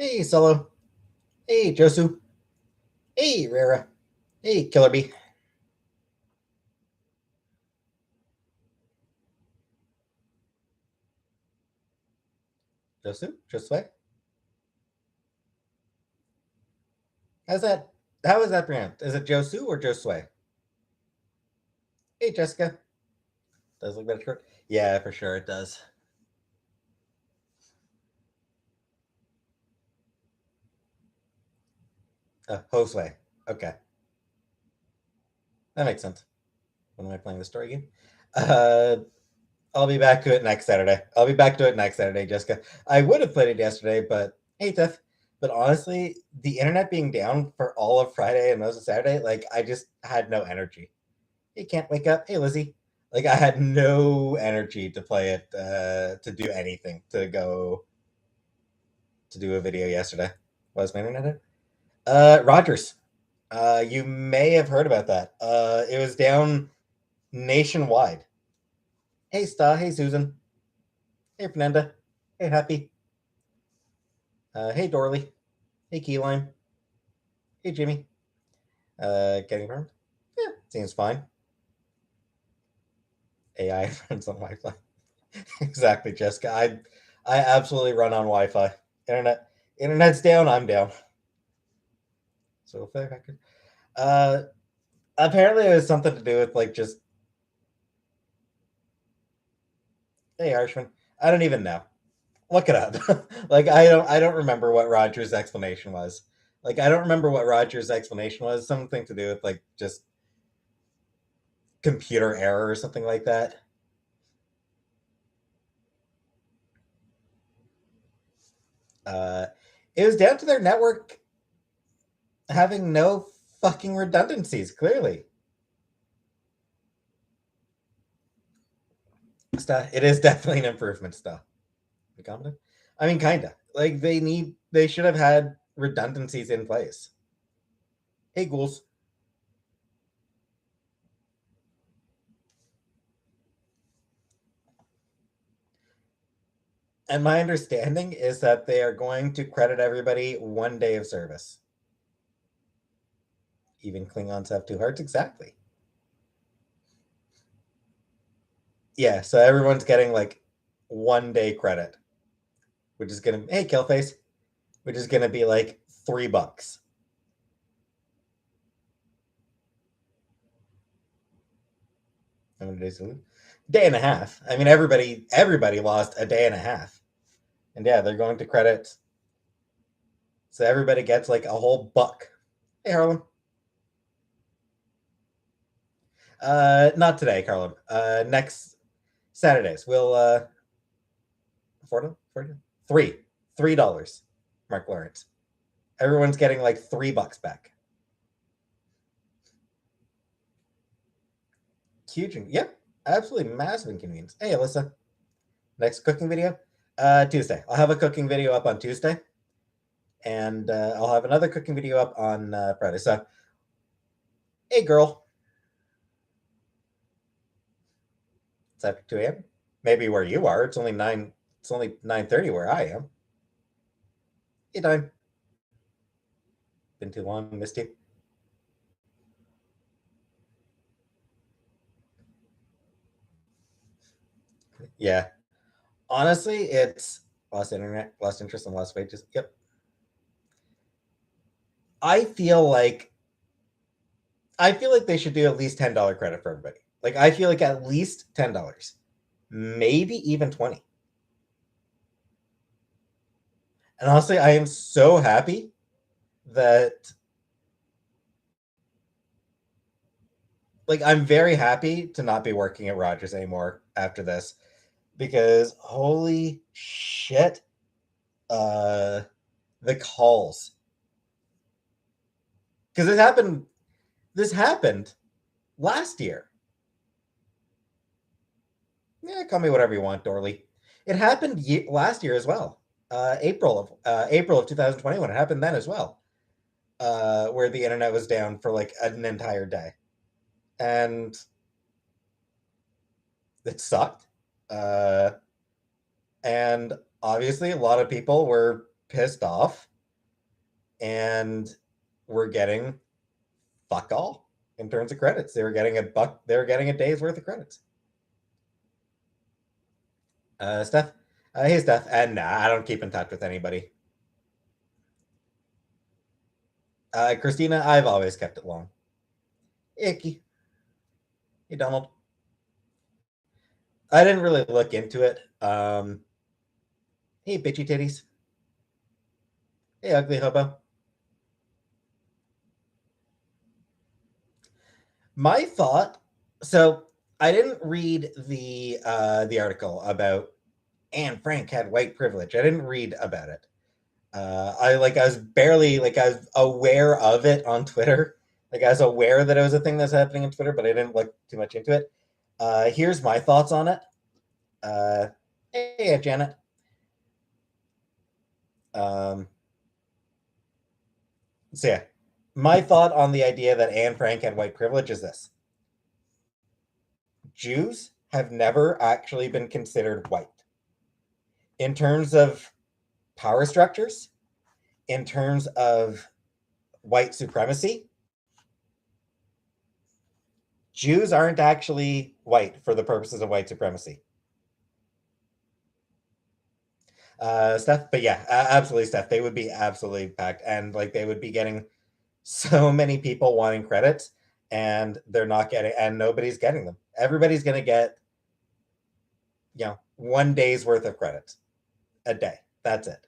Hey, Solo. Hey, Josu. Hey, Rara. Hey, Killer Bee. Josu? Josue? How's that? How is that pronounced? Is it Josu or Josue? Hey, Jessica. Does look better short? Yeah, for sure it does. Josue. Okay, that makes sense. When am I playing the story game? Uh, I'll be back to it next Saturday. I'll be back to it next Saturday, Jessica. I would have played it yesterday, but hey, Tiff. But honestly, the internet being down for all of Friday and most of Saturday, like I just had no energy. Hey, can't wake up. Hey, Lizzie. Like I had no energy to play it, to do anything, to go to do a video yesterday. Was my internet it? Rogers. You may have heard about that. It was down nationwide. Hey, Sta. Hey, Susan. Hey, Fernanda. Hey, Happy. Hey, Dorley. Hey, Keyline. Hey, Jimmy. Getting confirmed? Yeah, seems fine. AI runs on Wi-Fi. Exactly, Jessica. I absolutely run on Wi-Fi. Internet's down. I'm down. So if I could, uh, apparently it was something to do with like just hey Arshman. I don't even know. Look it up. Like I don't remember what Roger's explanation was. Like I don't remember what Roger's explanation was. Something to do with like just computer error or something like that. Uh, it was down to their network having no fucking redundancies. Clearly, it is definitely an improvement. Stuff. Incompetent. I mean, kinda. Like they should have had redundancies in place. Hey, ghouls. And my understanding is that they are going to credit everybody 1 day of service. Even Klingons have 2 hearts, exactly. Yeah, so everyone's getting like 1 day credit, which is gonna hey Killface, which is gonna be like $3. How many days? Day and a half. I mean, everybody lost a day and a half, and yeah, they're going to credit. So everybody gets like a whole buck. Hey, Harlem. Not today, Carlin. Next Saturdays. We'll afford them. Three. $3. Mark Lawrence. Everyone's getting like $3 back. Huge. Yep. Absolutely massive inconvenience. Hey, Alyssa. Next cooking video. Tuesday. I'll have a cooking video up on Tuesday, and I'll have another cooking video up on Friday. So, hey, girl. It's after 2 a.m. Maybe where you are. It's only 9. It's only 9:30 where I am. Hey, time. Been too long. Missed you. Yeah. Honestly, it's lost internet, lost interest, and lost wages. Yep. I feel like I feel like they should do at least $10 credit for everybody. Like I feel like at least $10, maybe even 20. And honestly, I am so happy that like I'm very happy to not be working at Rogers anymore after this because holy shit, uh, the calls because it happened. This happened last year. Yeah, call me whatever you want, Dorley. It happened last year as well. April of 2021. It happened then as well, where the internet was down for like an entire day, and it sucked. Uh, and obviously, a lot of people were pissed off. and were getting fuck all in terms of credits. They were getting a day's worth of credits. Steph, hey Steph, and nah, I don't keep in touch with anybody. Christina, I've always kept it long. Icky. Hey Donald. I didn't really look into it. Hey bitchy titties. Hey ugly hobo. My thought. So I didn't read the article about Anne Frank had white privilege. I didn't read about it. I was barely I was aware of it on Twitter. Like I was aware that it was a thing that's happening on Twitter, but I didn't look too much into it. Here's my thoughts on it. Hey Janet. Um, so yeah, my thought on the idea that Anne Frank had white privilege is this: Jews have never actually been considered white in terms of power structures, in terms of white supremacy. Jews aren't actually white for the purposes of white supremacy. Steph, but yeah, absolutely, Steph. They would be absolutely packed, and they would be getting so many people wanting credits, and they're not getting, and nobody's getting them. Everybody's gonna get, 1 day's worth of credits a day. That's it.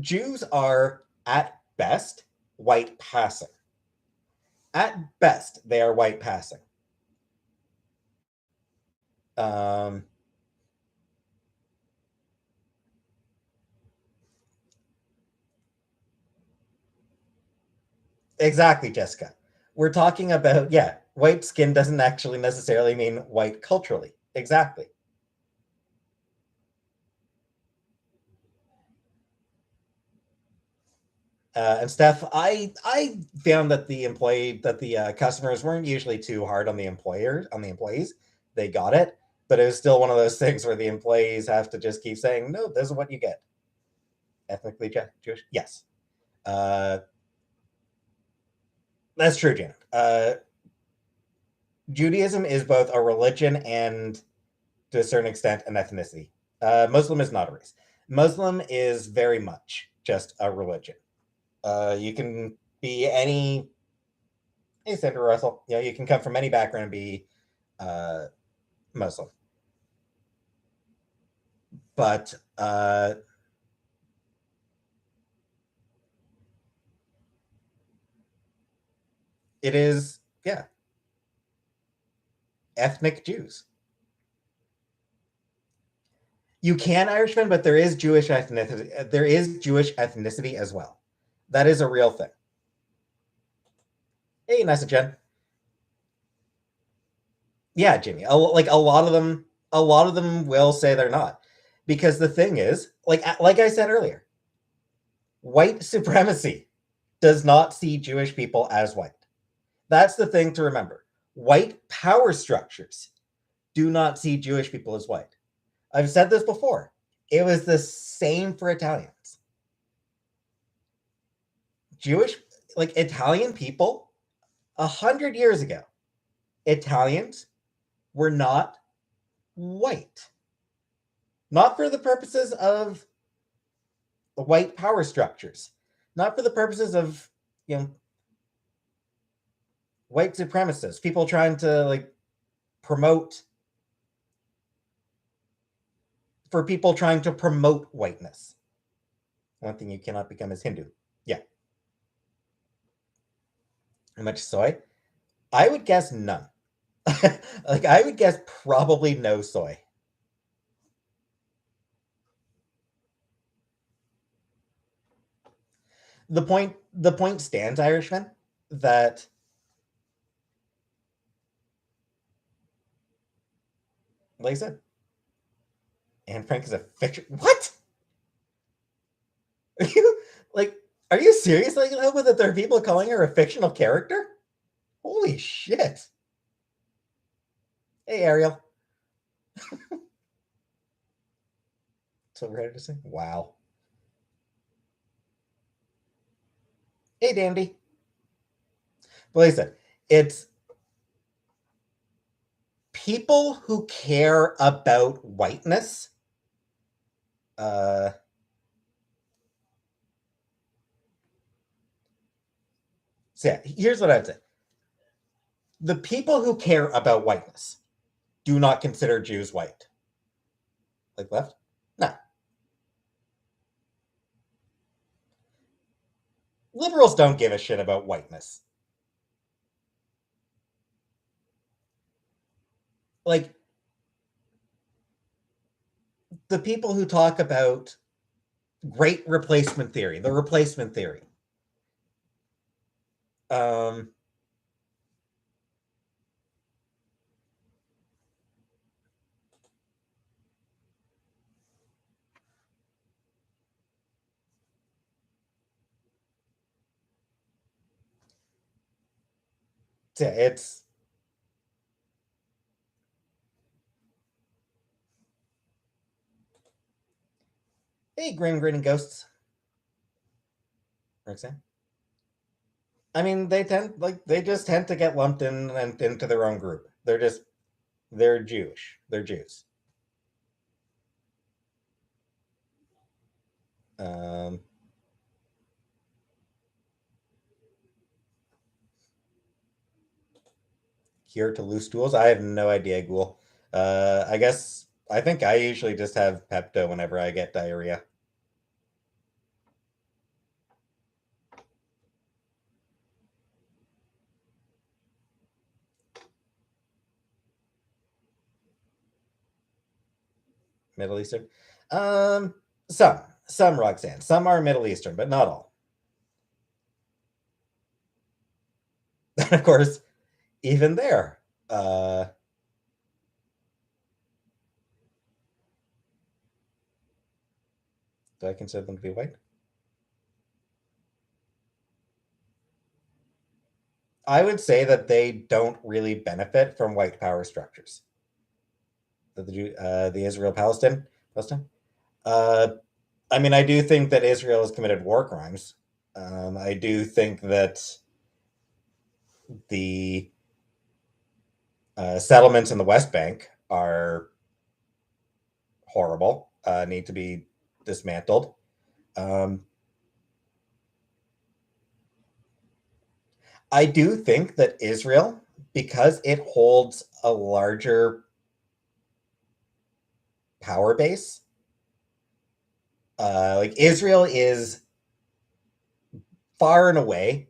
Jews are at best white passing. At best, they are white passing. Um, exactly, Jessica. We're talking about, yeah, white skin doesn't actually necessarily mean white culturally. Exactly. And Steph, I found that the customers weren't usually too hard on the employees. They got it, but it was still one of those things where the employees have to just keep saying, "No, this is what you get." Ethnically Jewish, yes, uh, that's true, Janet. Judaism is both a religion and, to a certain extent, an ethnicity. Muslim is not a race. Muslim is very much just a religion. You can be any. Hey, Sandra Russell. You can come from any background and be uh, Muslim, but it is, yeah, ethnic Jews. You can Irishman, but there is Jewish ethnicity. There is Jewish ethnicity as well. That is a real thing. Hey, nice Jen. Yeah, Jimmy. A lot of them will say they're not, because the thing is, like I said earlier, white supremacy does not see Jewish people as white. That's the thing to remember. White power structures do not see Jewish people as white. I've said this before. It was the same for Italians. Jewish, Italian people, 100 years ago, Italians were not white. Not for the purposes of the white power structures, not for the purposes of, white supremacists, people trying to promote, for people trying to promote whiteness. One thing you cannot become is Hindu. Yeah. How much soy? I would guess none. I would guess probably no soy. The point stands, Irishman, that like I said, Anne Frank is a fiction. What? Are you like? Are you serious? Like that there are people calling her a fictional character? Holy shit! Hey, Ariel. So ready to say, wow. Hey, Dandy. But like I said, it's people who care about whiteness. Uh, so yeah, here's what I'd say: the people who care about whiteness do not consider Jews white. Like left? No. Liberals don't give a shit about whiteness. Like the people who talk about great replacement theory, the replacement theory. Um, it's hey, grinning ghosts. Roxanne. I mean, they just tend to get lumped in and into their own group. They're Jewish. They're Jews. Um, Here to loose stools. I have no idea, Ghoul. I think I usually just have Pepto whenever I get diarrhea. Middle Eastern. Um, some Roxanne. Some are Middle Eastern, but not all. And of course, even there, do I consider them to be white? I would say that they don't really benefit from white power structures. The Israel Palestine. Uh, I mean, I do think that Israel has committed war crimes. I do think that the settlements in the West Bank are horrible, need to be dismantled. Um, I do think that Israel, because it holds a larger power base, like Israel is far and away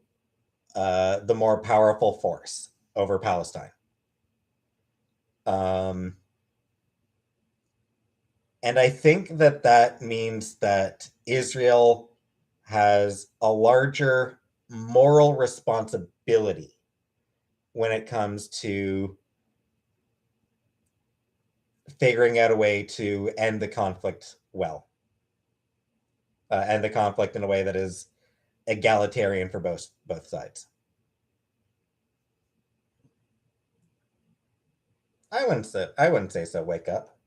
the more powerful force over Palestine. Um, and I think that that means that Israel has a larger moral responsibility when it comes to figuring out a way to end the conflict well, end the conflict in a way that is egalitarian for both sides. I wouldn't say so. Wake up.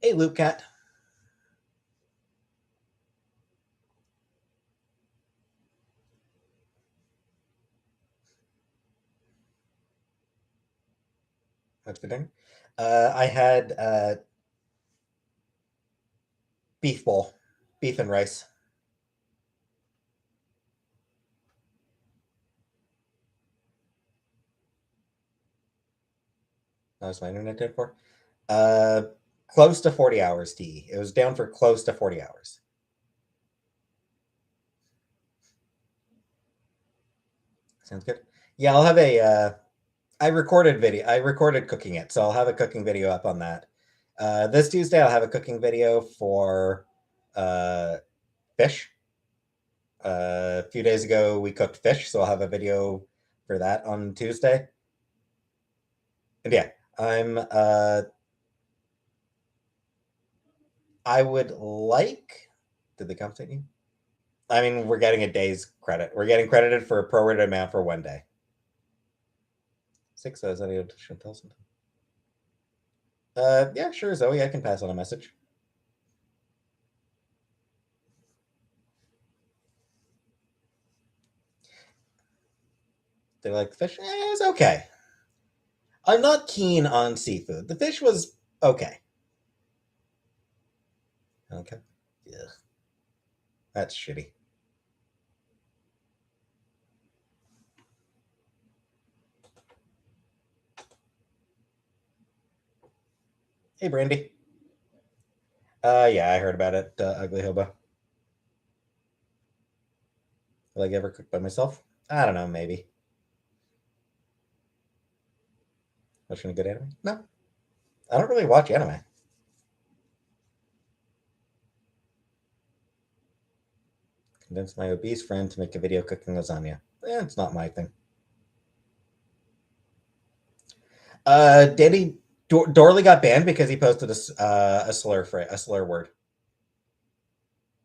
Hey, Luke Cat. What's for dinner? I had beef bowl, beef and rice. That was my internet dead for. Uh, Close to 40 hours. T. It was down for close to 40 hours. Sounds good. Yeah, I'll have a. I recorded video. I recorded cooking it, so I'll have a cooking video up on that. This Tuesday, I'll have a cooking video for uh, fish. A few days ago, we cooked fish, so I'll have a video for that on Tuesday. And yeah, I'm I would like. Did they compensate you? I mean, we're getting a day's credit. We're getting credited for a prorated amount for 1 day. 6 hours. I need to tell something. Yeah, sure, Zoe. I can pass on a message. They like the fish. It was okay. I'm not keen on seafood. The fish was okay. Okay. Yeah, that's shitty. Hey, Brandy. Yeah, I heard about it. Ugly Hobo. Will I ever cook by myself? I don't know. Maybe. Watching a good anime? No, I don't really watch anime. Convince my obese friend to make a video cooking lasagna. It's not my thing. Danny Dorley got banned because he posted a slur word.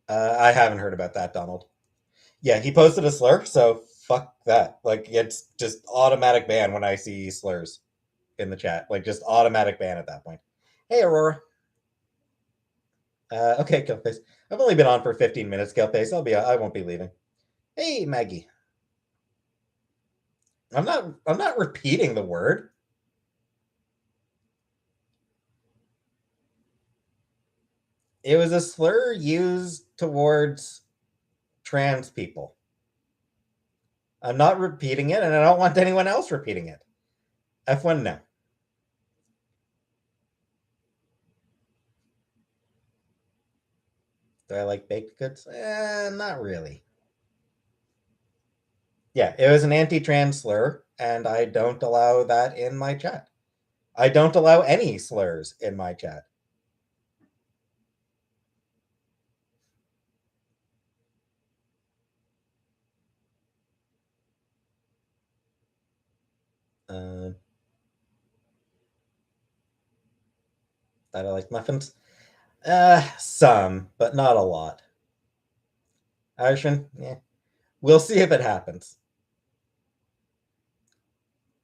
I haven't heard about that, Donald. Yeah, he posted a slur, so fuck that. Like, it's just automatic ban when I see slurs in the chat. Like, just automatic ban at that point. Hey, Aurora. Okay, Killface. I've only been on for 15 minutes, Killface. I won't be leaving. Hey, Maggie. I'm not repeating the word. It was a slur used towards trans people. I'm not repeating it, and I don't want anyone else repeating it. F1, no. Do I like baked goods? Not really. Yeah, it was an anti-trans slur, and I don't allow that in my chat. I don't allow any slurs in my chat. Uh, that I like muffins? Some, but not a lot. Arshin, yeah. We'll see if it happens.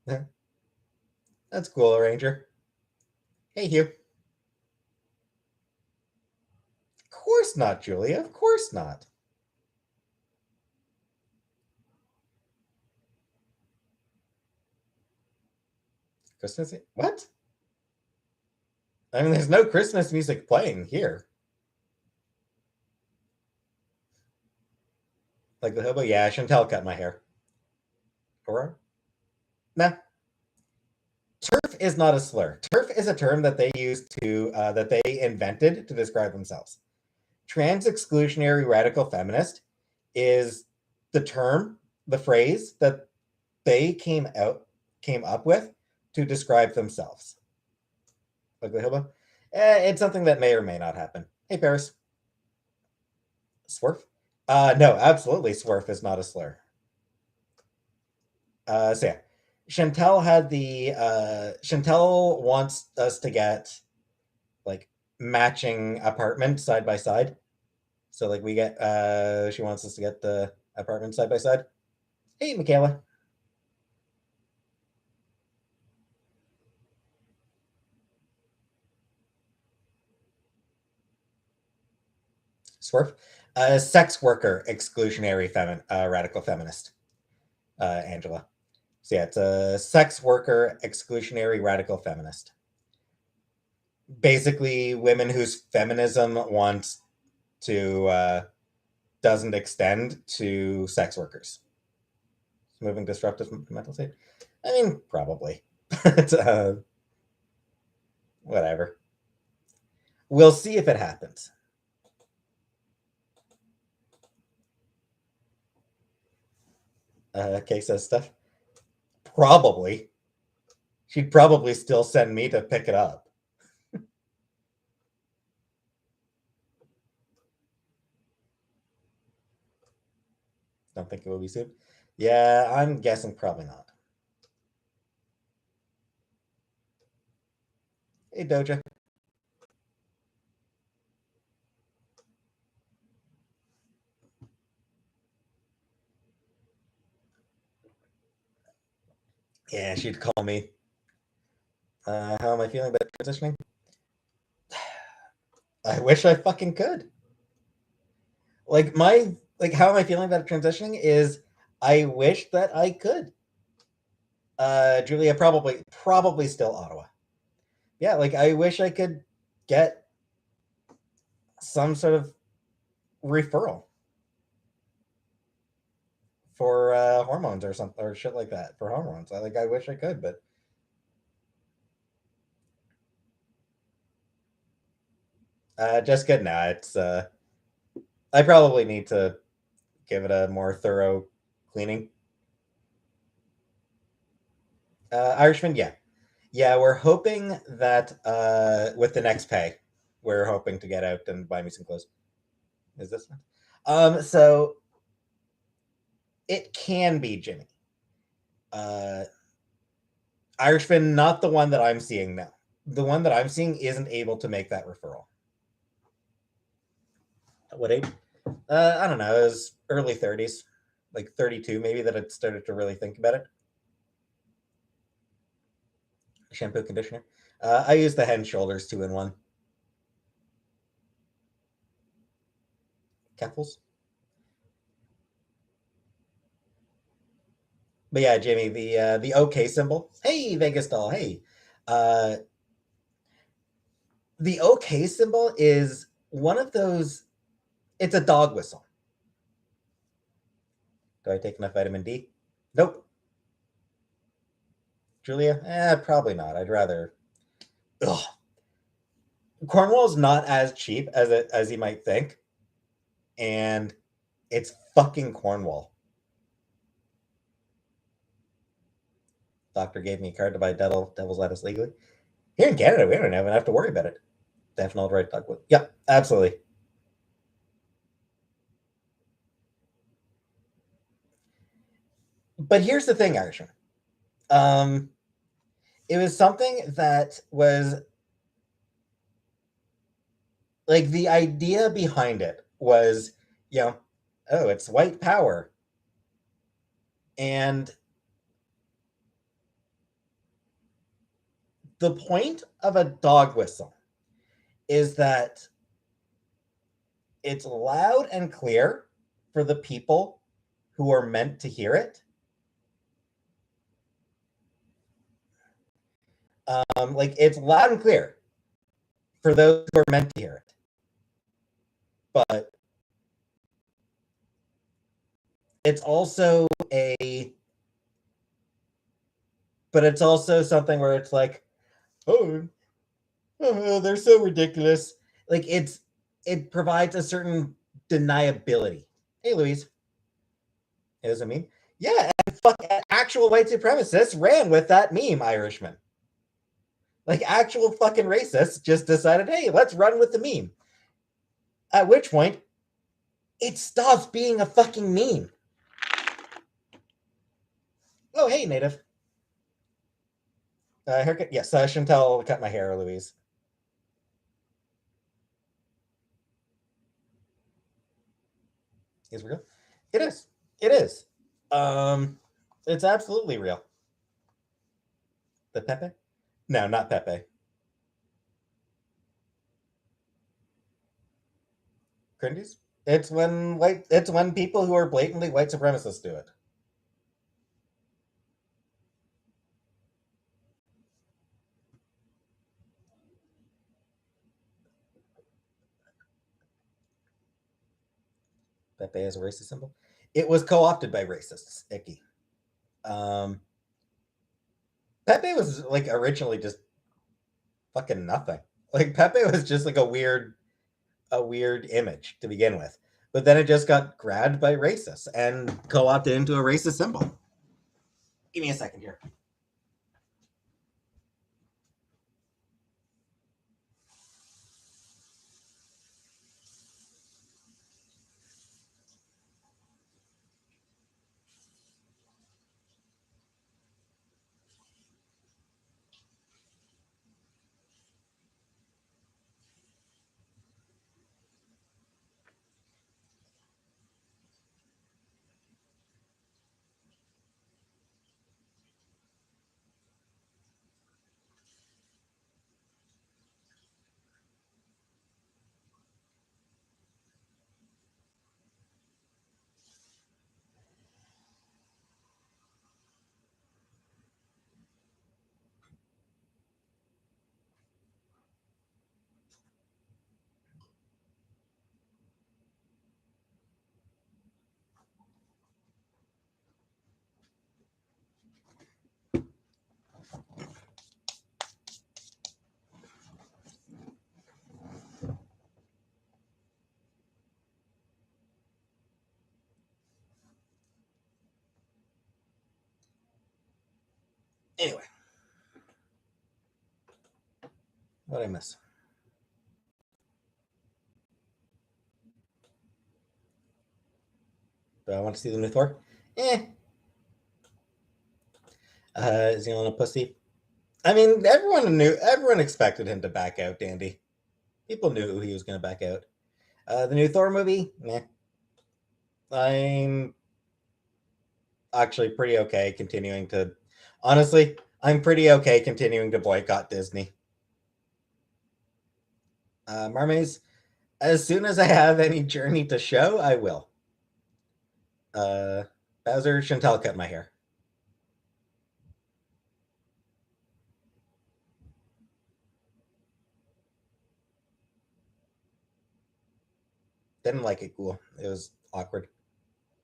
That's cool, Ranger. Hey, Hugh. Of course not, Julia. Of course not. Christmas? What? I mean, there's no Christmas music playing here. Like the hobo? Yeah, Chantel cut my hair. Or? Nah. TERF is not a slur. TERF is a term that they use that they invented to describe themselves. Trans exclusionary radical feminist is the term, the phrase that they came up with to describe themselves. Ugly hobo. It's something that may or may not happen. Hey, Paris. Swerf? No, absolutely. Swerf is not a slur. So yeah, Chantel wants us to get like matching apartments side by side. So like we get she wants us to get the apartment side by side. Hey, Michaela. Swerf. Sex worker exclusionary radical feminist. Angela. So yeah, it's a sex worker exclusionary radical feminist. Basically, women whose feminism wants to doesn't extend to sex workers. Moving disruptive mental state. I mean, probably. Whatever. We'll see if it happens. Kay says stuff. Probably. She'd probably still send me to pick it up. Don't think it will be soon. Yeah, I'm guessing probably not. Hey, Doja. Yeah, she'd call me. How am I feeling about transitioning? I wish I fucking could. How am I feeling about transitioning is I wish that I could. Julia, probably still Ottawa. Yeah, like I wish I could get some sort of referral for hormones or something or shit like that for hormones. I wish I could, but just good now. It's I probably need to give it a more thorough cleaning. Irishman, yeah, yeah. We're hoping that with the next pay, we're hoping to get out and buy me some clothes. Is this one? So it can be Jimmy. Uh, Irishman, not the one that I'm seeing now. The one that I'm seeing isn't able to make that referral. What age? I don't know. It was early 30s, like 32 maybe, that I started to really think about it. Shampoo, conditioner. I use the Head and Shoulders 2-in-1. Capsules. But yeah, Jamie, the OK symbol. Hey, Vegas doll. Hey, uh, the OK symbol is one of those. It's a dog whistle. Do I take enough vitamin D? Nope. Julia? Probably not. I'd rather. Ugh. Cornwall's not as cheap as you might think, and it's fucking Cornwall. Doctor gave me a card to buy devil's lettuce legally. Here in Canada, we don't even have to worry about it. Definitely right, Doug. Yep, absolutely. But here's the thing, Irishman. Um, it was something that was like the idea behind it was, you know, oh, it's white power. And the point of a dog whistle is that it's loud and clear for the people who are meant to hear it. Like it's loud and clear for those who are meant to hear it. But it's also a it's also something where it's like, oh, oh, they're so ridiculous. Like it provides a certain deniability. Hey, Louise, it doesn't mean. Yeah, and fuck, actual white supremacists ran with that meme, Irishman. Like actual fucking racists just decided, hey, let's run with the meme. At which point, it stops being a fucking meme. Oh, hey, native. Haircut. Yes, Chantel cut my hair, Louise. Is real. It is. It is. Um, it's absolutely real. The Pepe? No, not Pepe. Crindies? It's when people who are blatantly white supremacists do it. Pepe is a racist symbol. It was co-opted by racists. Icky. Um, Pepe was like originally just fucking nothing. Like Pepe was just like a weird image to begin with. But then it just got grabbed by racists and co-opted into a racist symbol. Give me a second here. Anyway, what did I miss? Do I want to see the new Thor? Eh. Is he on a pussy? I mean, everyone expected him to back out, Dandy. People knew he was going to back out. The new Thor movie? Meh. I'm actually pretty okay continuing to. Honestly, I'm pretty okay continuing to boycott Disney. Mermaids, as soon as I have any journey to show, I will. Bowser, Chantal cut my hair. Didn't like it. Cool. It was awkward.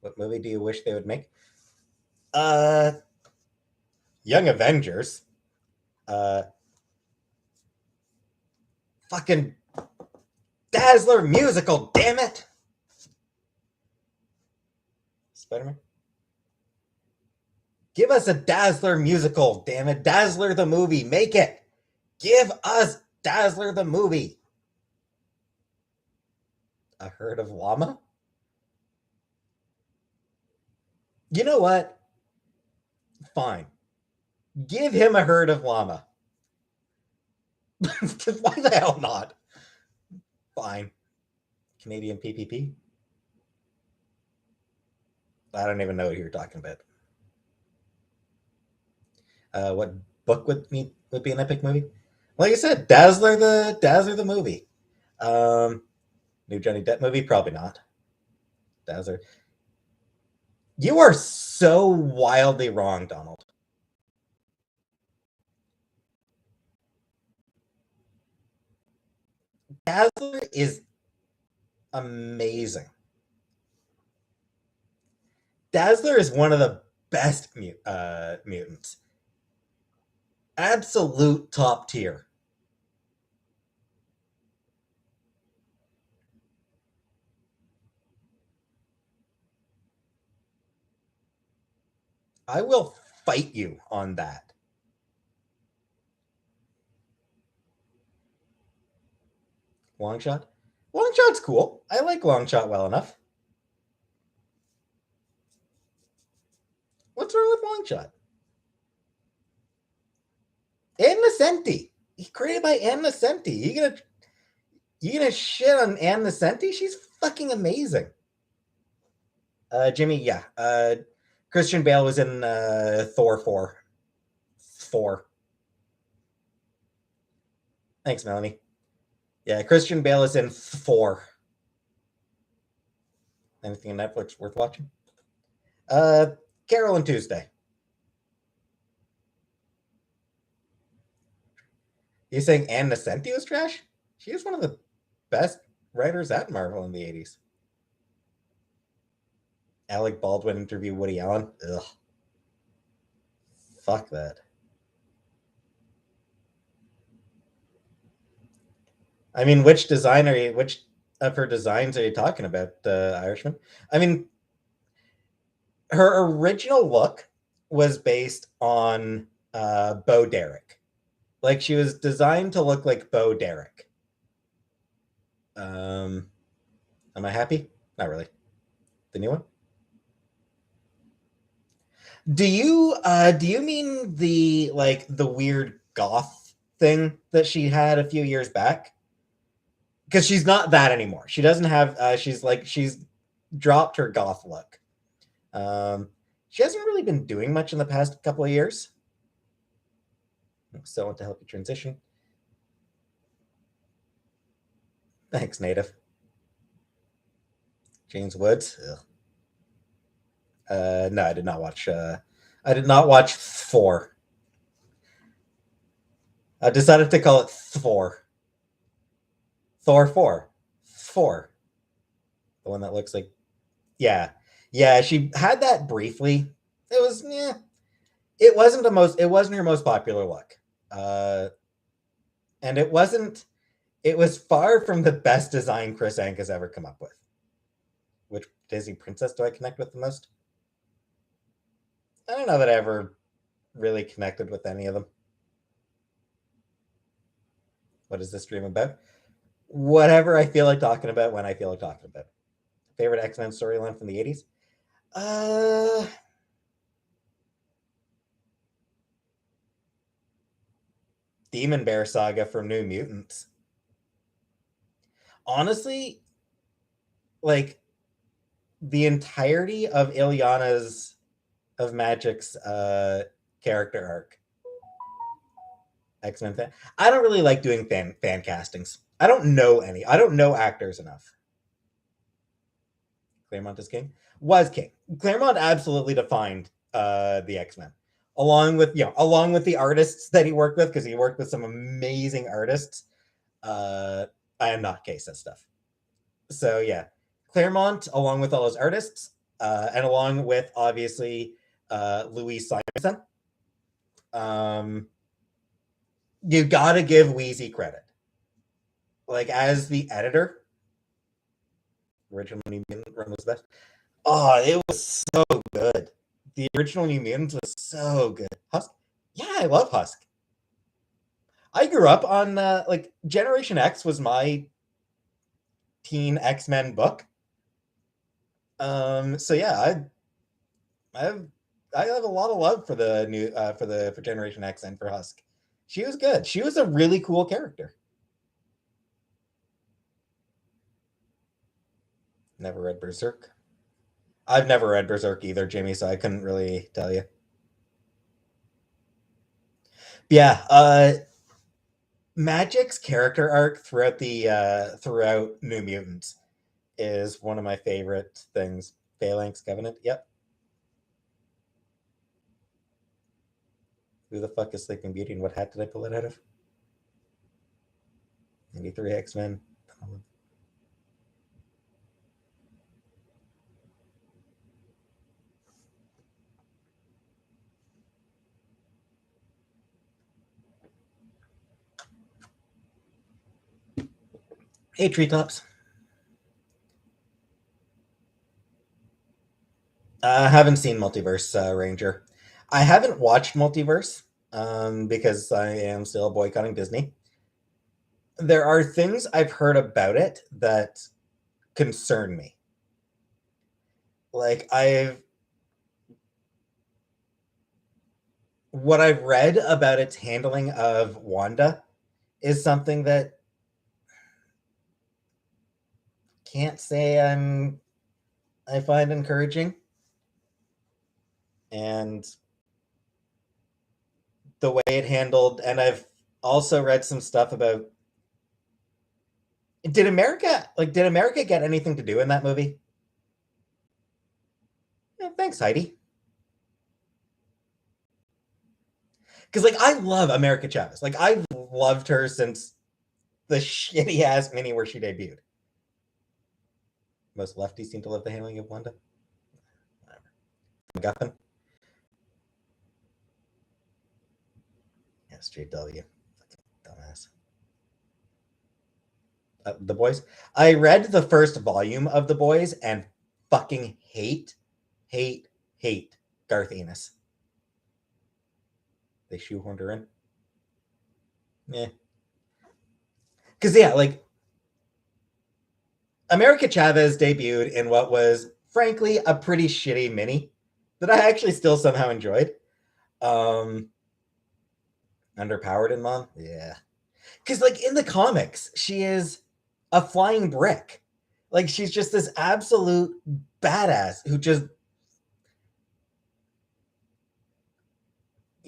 What movie do you wish they would make? Uh, Young Avengers. Uh, fucking Dazzler musical. Damn it. Spider-Man. Give us a Dazzler musical. Damn it, Dazzler the movie. Make it. Give us Dazzler the movie. A herd of llama? You know what? Fine. Give him a herd of llama. Why the hell not? Fine. Canadian PPP? I don't even know what you're talking about. What book would be an epic movie? Like I said, Dazzler the movie. New Johnny Depp movie? Probably not. Dazzler. You are so wildly wrong, Donald. Dazzler is amazing. Dazzler is one of the best mutants. Absolute top tier. I will fight you on that. Longshot? Longshot's cool. I like Longshot well enough. What's wrong with Longshot? Ann Nocenti. He created by Ann Nocenti. You gonna shit on Ann Nocenti? She's fucking amazing. Jimmy, yeah. Christian Bale was in Thor 4. 4. Thanks, Melanie. Yeah, Christian Bale is in 4. Anything on Netflix worth watching? Carol and Tuesday. You saying Ann Nocenti was trash? She was one of the best writers at Marvel in the 80s. Alec Baldwin interview Woody Allen. Ugh. Fuck that. I mean, which of her designs are you talking about, Irishman? I mean, her original look was based on Bo Derek. Like, she was designed to look like Bo Derek. Am I happy? Not really. The new one? Do you mean the weird goth thing that she had a few years back? Because she's not that anymore. She doesn't have. She's dropped her goth look. She hasn't really been doing much in the past couple of years. So I want to help you transition. Thanks, Native. James Woods. No, I did not watch. I did not watch 4. I decided to call it Thor. Thor 4. 4. The one that looks like. Yeah. Yeah, she had that briefly. It was It wasn't her most popular look. And it wasn't. It was far from the best design Chris Ank has ever come up with. Which Disney princess do I connect with the most? I don't know that I ever really connected with any of them. What is this dream about? Whatever I feel like talking about when I feel like talking about. Favorite X-Men storyline from the 80s? Uh Demon Bear Saga from New Mutants. Honestly, like the entirety of Ilyana's of Magic's character arc. X-Men fan. I don't really like doing fan castings. I don't know any. I don't know actors enough. Claremont is king. Was king. Claremont absolutely defined the X-Men. Along with the artists that he worked with, because he worked with some amazing artists. I am not case that stuff. So yeah, Claremont, along with all those artists, and along with obviously Louise Simonson. Um, you gotta give Wheezy credit. Like as the editor, original New Mutant run was best. Oh, it was so good. The original New Mutants was so good. Husk, yeah, I love Husk. I grew up on like Generation X was my teen X-Men book. So yeah, I have I have a lot of love for the new for Generation X and for Husk. She was good. She was a really cool character. Never read Berserk. I've never read Berserk either, Jimmy, so I couldn't really tell you. Yeah, Magic's character arc throughout New Mutants is one of my favorite things. Phalanx Covenant. Yep. Who the fuck is Sleeping Beauty and what hat did I pull it out of? 93 X-Men. Hey, Treetops. I haven't seen Multiverse Ranger. I haven't watched Multiverse because I am still boycotting Disney. There are things I've heard about it that concern me. Like what I've read about its handling of Wanda is something that can't say I find encouraging. And the way it handled, and I've also read some stuff about did America get anything to do in that movie? Yeah, thanks, Heidi. Because like I love America Chavez. Like I've loved her since the shitty ass mini where she debuted. Most lefties seem to love the handling of Wanda. Whatever. MacGuffin. Yeah, straight W. Dumbass. The Boys. I read the first volume of The Boys and fucking hate, hate Garth Ennis. They shoehorned her in. Yeah. Because yeah, like America Chavez debuted in what was frankly a pretty shitty mini that I actually still somehow enjoyed. Um Underpowered in Mom, yeah. Because like in the comics, she is a flying brick. Like she's just this absolute badass who just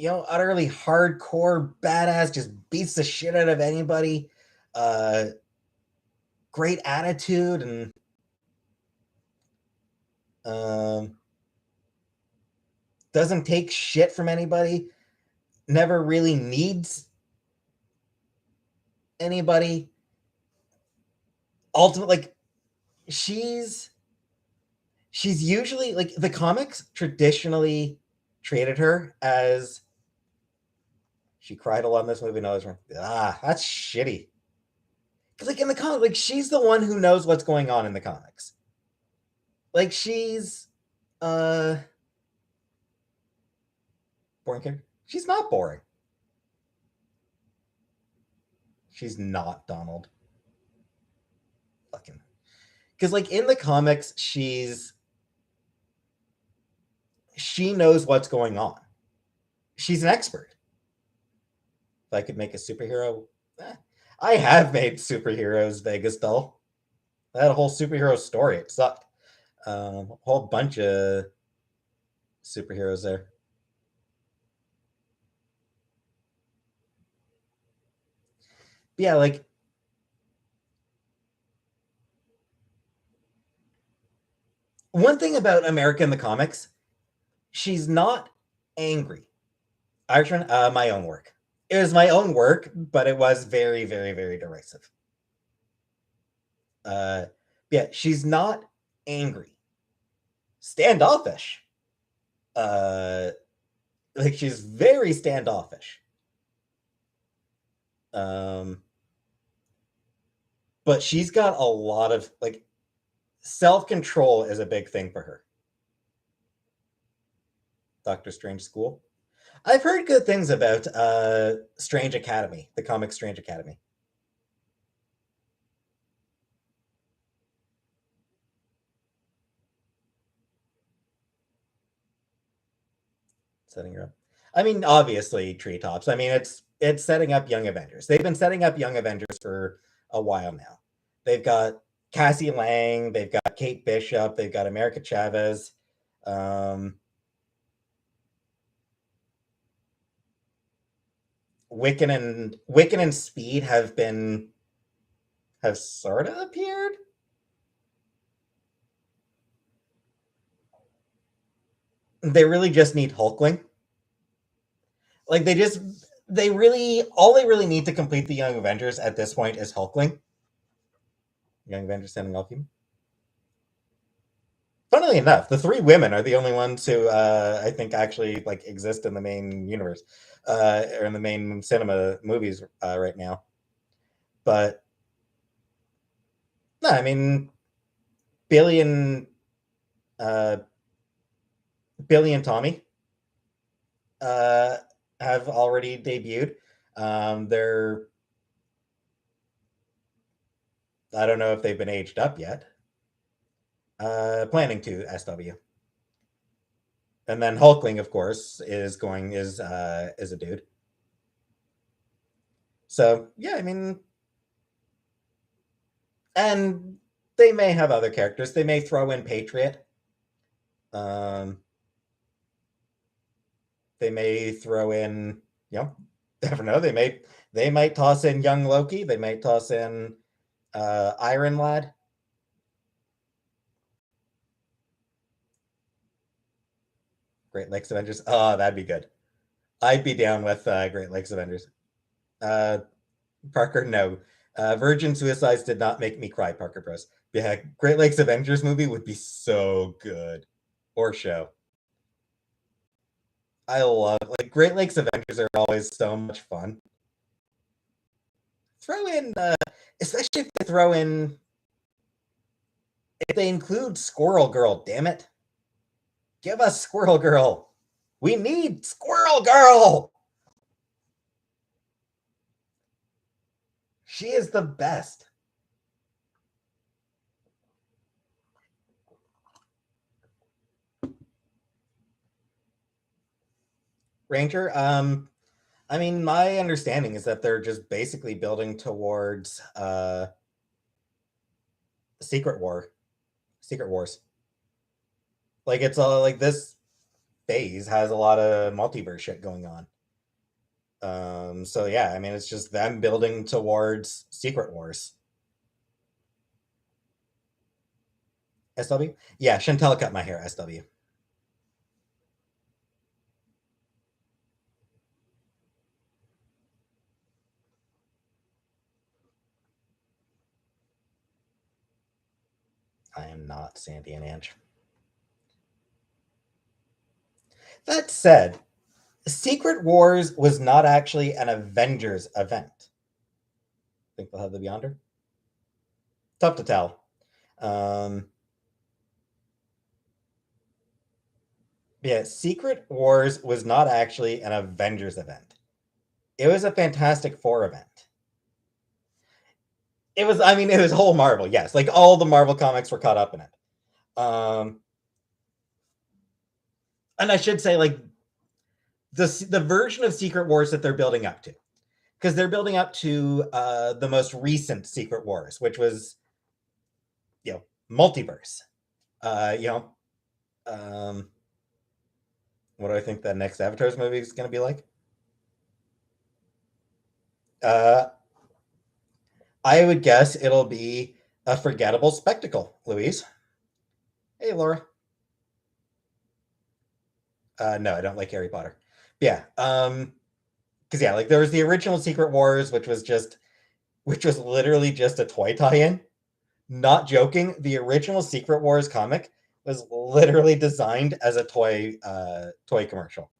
utterly hardcore badass, just beats the shit out of anybody. Uh Great attitude and um doesn't take shit from anybody, never really needs anybody. Ultimately, like she's usually like the comics traditionally treated her as she cried a lot in this movie. No, that's shitty. Because like in the comic, like she's the one who knows what's going on in the comics. Like she's uh boring character. She's not boring. She's not Donald. Fucking. Because, like, in the comics, she knows what's going on. She's an expert. If I could make a superhero, I have made superheroes Vegas dull. I had a whole superhero story. It sucked. A whole bunch of superheroes there. But yeah, like one thing about America in the comics, she's not angry. Actually, my own work. It was my own work, but it was very, very, very derisive. Uh, yeah, she's not angry. Standoffish. Uh, like she's very standoffish. Um, but she's got a lot of like self control is a big thing for her. Doctor Strange School. I've heard good things about Strange Academy, the comic Strange Academy. Setting her up. I mean, obviously treetops. I mean, it's setting up Young Avengers. They've been setting up Young Avengers for a while now. They've got Cassie Lang, they've got Kate Bishop, they've got America Chavez. Um, Wiccan and Speed have sort of appeared. They really just need Hulkling. Like they really all they really need to complete the Young Avengers at this point is Hulkling. Young Avengers standing off you. Funnily enough, the three women are the only ones who I think actually like exist in the main universe, or in the main cinema movies right now. But no, I mean Billy and uh, Billy and Tommy uh, have already debuted. They're I don't know if they've been aged up yet. Planning to SW, and then Hulkling, of course, is a dude. So yeah, I mean, and they may have other characters. They may throw in Patriot. Um, they may throw in, you know, never know. They might toss in young Loki. They might toss in Iron Lad. Great Lakes Avengers. Oh, that'd be good. I'd be down with Great Lakes Avengers. Uh, Parker, no. Virgin Suicides did not make me cry, Parker Bros. Yeah, Great Lakes Avengers movie would be so good. Or show. I love like Great Lakes Avengers are always so much fun. Throw in especially if they throw in if they include Squirrel Girl, damn it. Give us Squirrel Girl. We need Squirrel Girl. She is the best. Ranger, I mean, my understanding is that they're just basically building towards Secret War, Secret Wars. Like it's all like this phase has a lot of multiverse shit going on. So yeah, I mean, it's just them building towards Secret Wars. SW? Yeah, Chantel cut my hair. SW. I am not Sandy and Ange. That said, Secret Wars was not actually an Avengers event. Think they'll have the Beyonder? Tough to tell. Um, Yeah, Secret Wars was not actually an Avengers event. It was a Fantastic Four event. It was, I mean, it was whole Marvel, yes. Like all the Marvel comics were caught up in it. Um, and I should say, like, the version of Secret Wars that they're building up to, because they're building up to the most recent Secret Wars, which was, multiverse. You know, um, what do I think the next Avatar's movie is going to be like? Uh, I would guess it'll be a forgettable spectacle, Louise. Hey, Laura. No, I don't like Harry Potter. But yeah, because yeah, like there was the original Secret Wars, which was literally just a toy tie-in. Not joking, the original Secret Wars comic was literally designed as a toy commercial.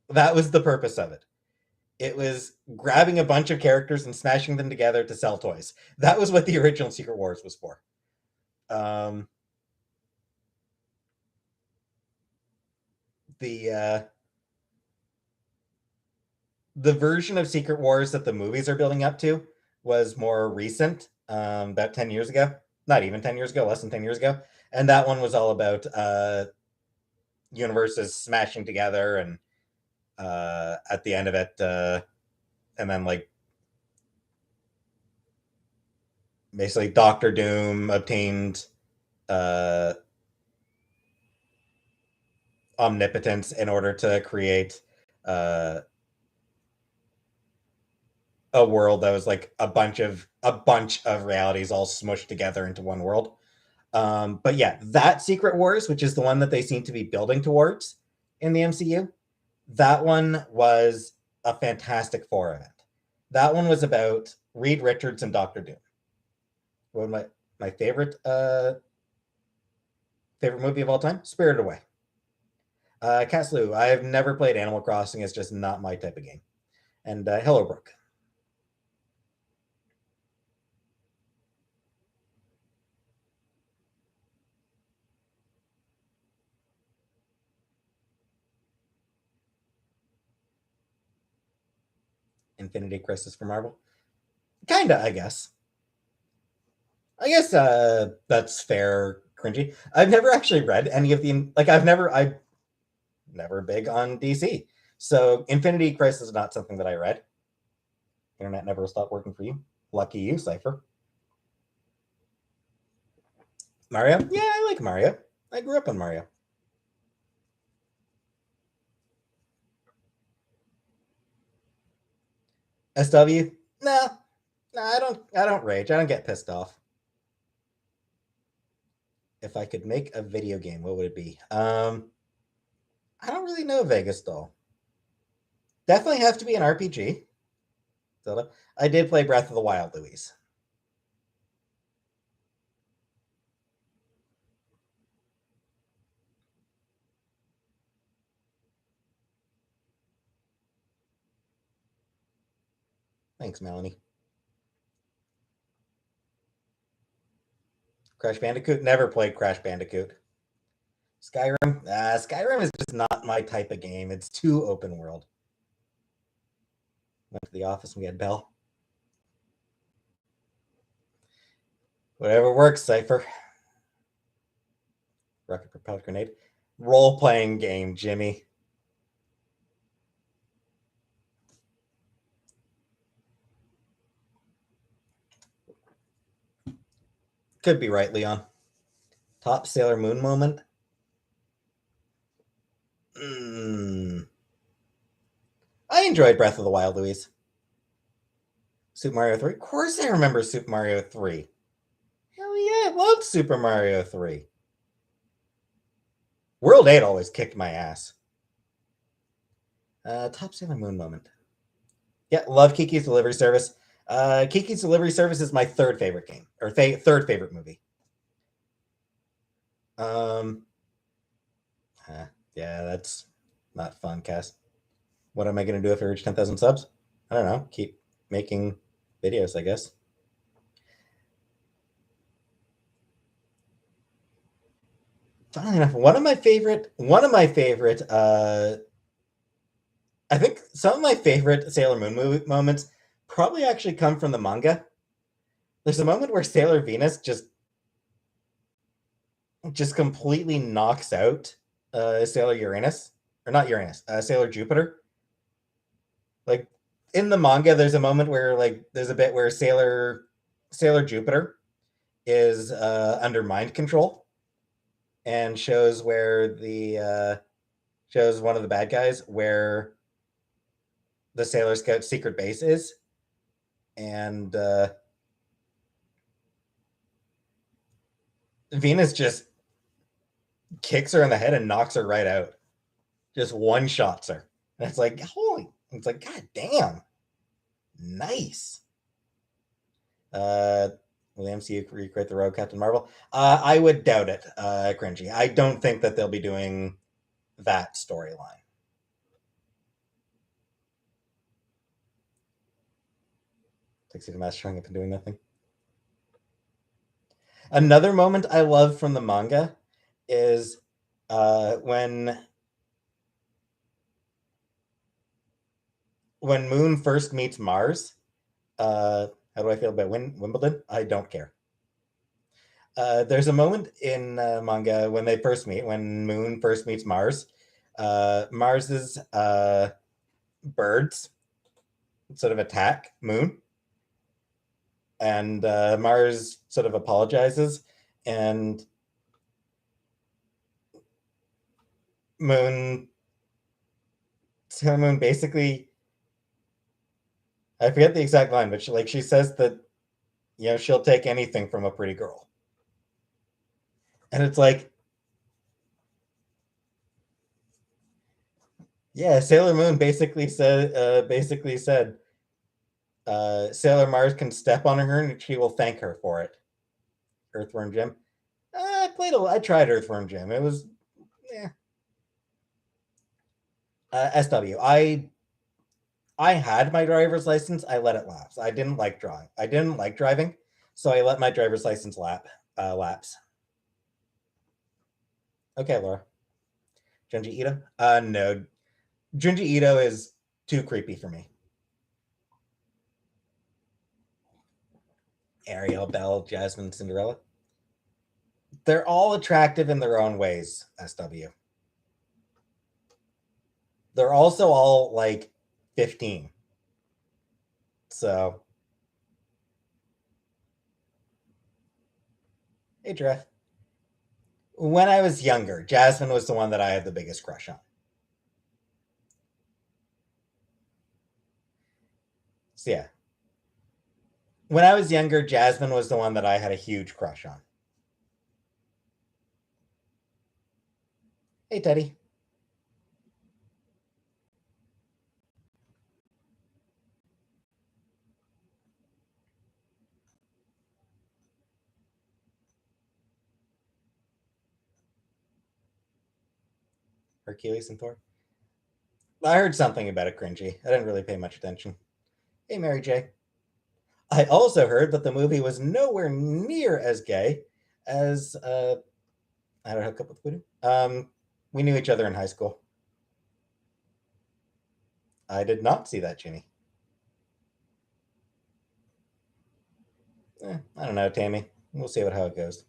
That was the purpose of it. It was grabbing a bunch of characters and smashing them together to sell toys. That was what the original Secret Wars was for. Um, the the version of Secret Wars that the movies are building up to was more recent, about 10 years ago. Not even 10 years ago, less than 10 years ago, and that one was all about universes smashing together, and at the end of it, and then like basically Doctor Doom obtained uh, omnipotence in order to create uh, a world that was like a bunch of realities all smushed together into one world. But yeah, that Secret Wars, which is the one that they seem to be building towards in the MCU, that one was a Fantastic Four event. That one was about Reed Richards and Doctor Doom. One of my favorite movie of all time, Spirited Away. Castloo. I've never played Animal Crossing. It's just not my type of game. And Hello Brooke. Infinity Crisis for Marvel. Kinda, I guess. I guess that's fair, cringy. I've never actually read any of the like. I never big on DC, so Infinity Crisis is not something that I read. Internet never stopped working for you. Lucky you, Cipher. Mario? Yeah, I like Mario. I grew up on Mario. SW? No, no, I don't. I don't rage. I don't get pissed off. If I could make a video game, what would it be? I don't really know Vegas Doll. Definitely have to be an RPG. Zelda. I did play Breath of the Wild, Louise. Thanks, Melanie. Crash Bandicoot. Never played Crash Bandicoot. Skyrim. Skyrim is just not my type of game. It's too open world. Went to the office and we had Bell. Whatever works, Cipher. Rocket propelled grenade. Role playing game, Jimmy. Could be right, Leon. Top Sailor Moon moment. Mm. I enjoyed Breath of the Wild, Louise. Super Mario 3? Of course I remember Super Mario 3. Hell yeah, I loved Super Mario 3. World 8 always kicked my ass. Top Sailor Moon moment. Yeah, love Kiki's Delivery Service. Kiki's Delivery Service is my third favorite game, or third favorite movie. Um, yeah, that's not fun, Cass. What am I going to do if I reach 10,000 subs? I don't know. Keep making videos, I guess. funnily enough, one of my favorite I think some of my favorite Sailor Moon movie moments probably actually come from the manga. There's a moment where Sailor Venus just completely knocks out Sailor Uranus, or not Uranus, Sailor Jupiter. Like in the manga, there's a moment where like there's a bit where Sailor Jupiter is under mind control and shows where the shows one of the bad guys where the Sailor Scout secret base is, and Venus just kicks her in the head and knocks her right out. Just one shots her. And it's like, holy, it's like, god damn. Nice. Will the MCU recreate the Rogue Captain Marvel? I would doubt it, cringy. I don't think that they'll be doing that storyline. Tuxedo Mask showing up and doing nothing. Another moment I love from the manga is when Moon first meets Mars. How do I feel about Wimbledon? I don't care. There's a moment in manga when they first meet, when Moon first meets Mars. Mars's birds sort of attack Moon, and Mars sort of apologizes, and Moon basically, I forget the exact line, but she says that, you know, she'll take anything from a pretty girl. And it's like, yeah, Sailor Moon basically said Sailor Mars can step on her and she will thank her for it. Earthworm Jim. I tried Earthworm Jim. It was, yeah. SW. I had my driver's license. I let it lapse. I didn't like driving, so I let my driver's license lapse. Okay, Laura. Junji Ito? No. Junji Ito is too creepy for me. Ariel, Belle, Jasmine, Cinderella. They're all attractive in their own ways, SW. They're also all like 15. So, hey, Jeff. When I was younger, Jasmine was the one that I had the biggest crush on. So, yeah. When I was younger, Jasmine was the one that I had a huge crush on. Hey, Teddy. Hercules and Thor. I heard something about it cringy. I didn't really pay much attention. Hey, Mary J. I also heard that the movie was nowhere near as gay as I don't hook up with Voodoo. We knew each other in high school. I did not see that, Ginny. I don't know, Tammy. We'll see how it goes.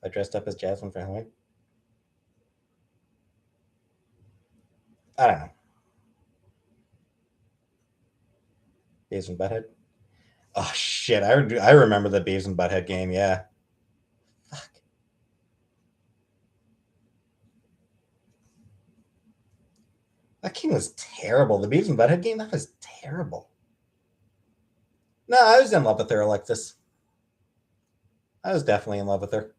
I dressed up as Jasmine for Halloween. I don't know. Beavis and Butthead. Oh shit! I remember the Beavis and Butthead game. Yeah. Fuck. That game was terrible. The Beavis and Butthead game, that was terrible. No, I was in love with her, Alexis. I was definitely in love with her.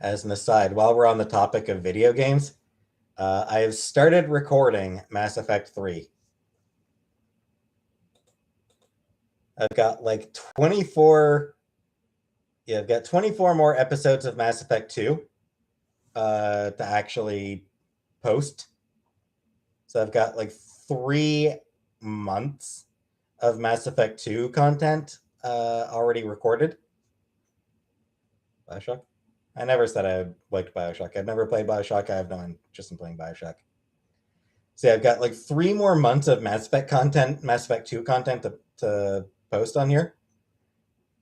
As an aside, while we're on the topic of video games, I have started recording Mass Effect 3. I've got like 24. Yeah, I've got 24 more episodes of Mass Effect 2 to actually post. So I've got like 3 months of Mass Effect 2 content already recorded. Bioshock. I never said I liked Bioshock. I've never played Bioshock. I have no interest in playing Bioshock. See, I've got like 3 more months of Mass Effect content, Mass Effect 2 content to post on here.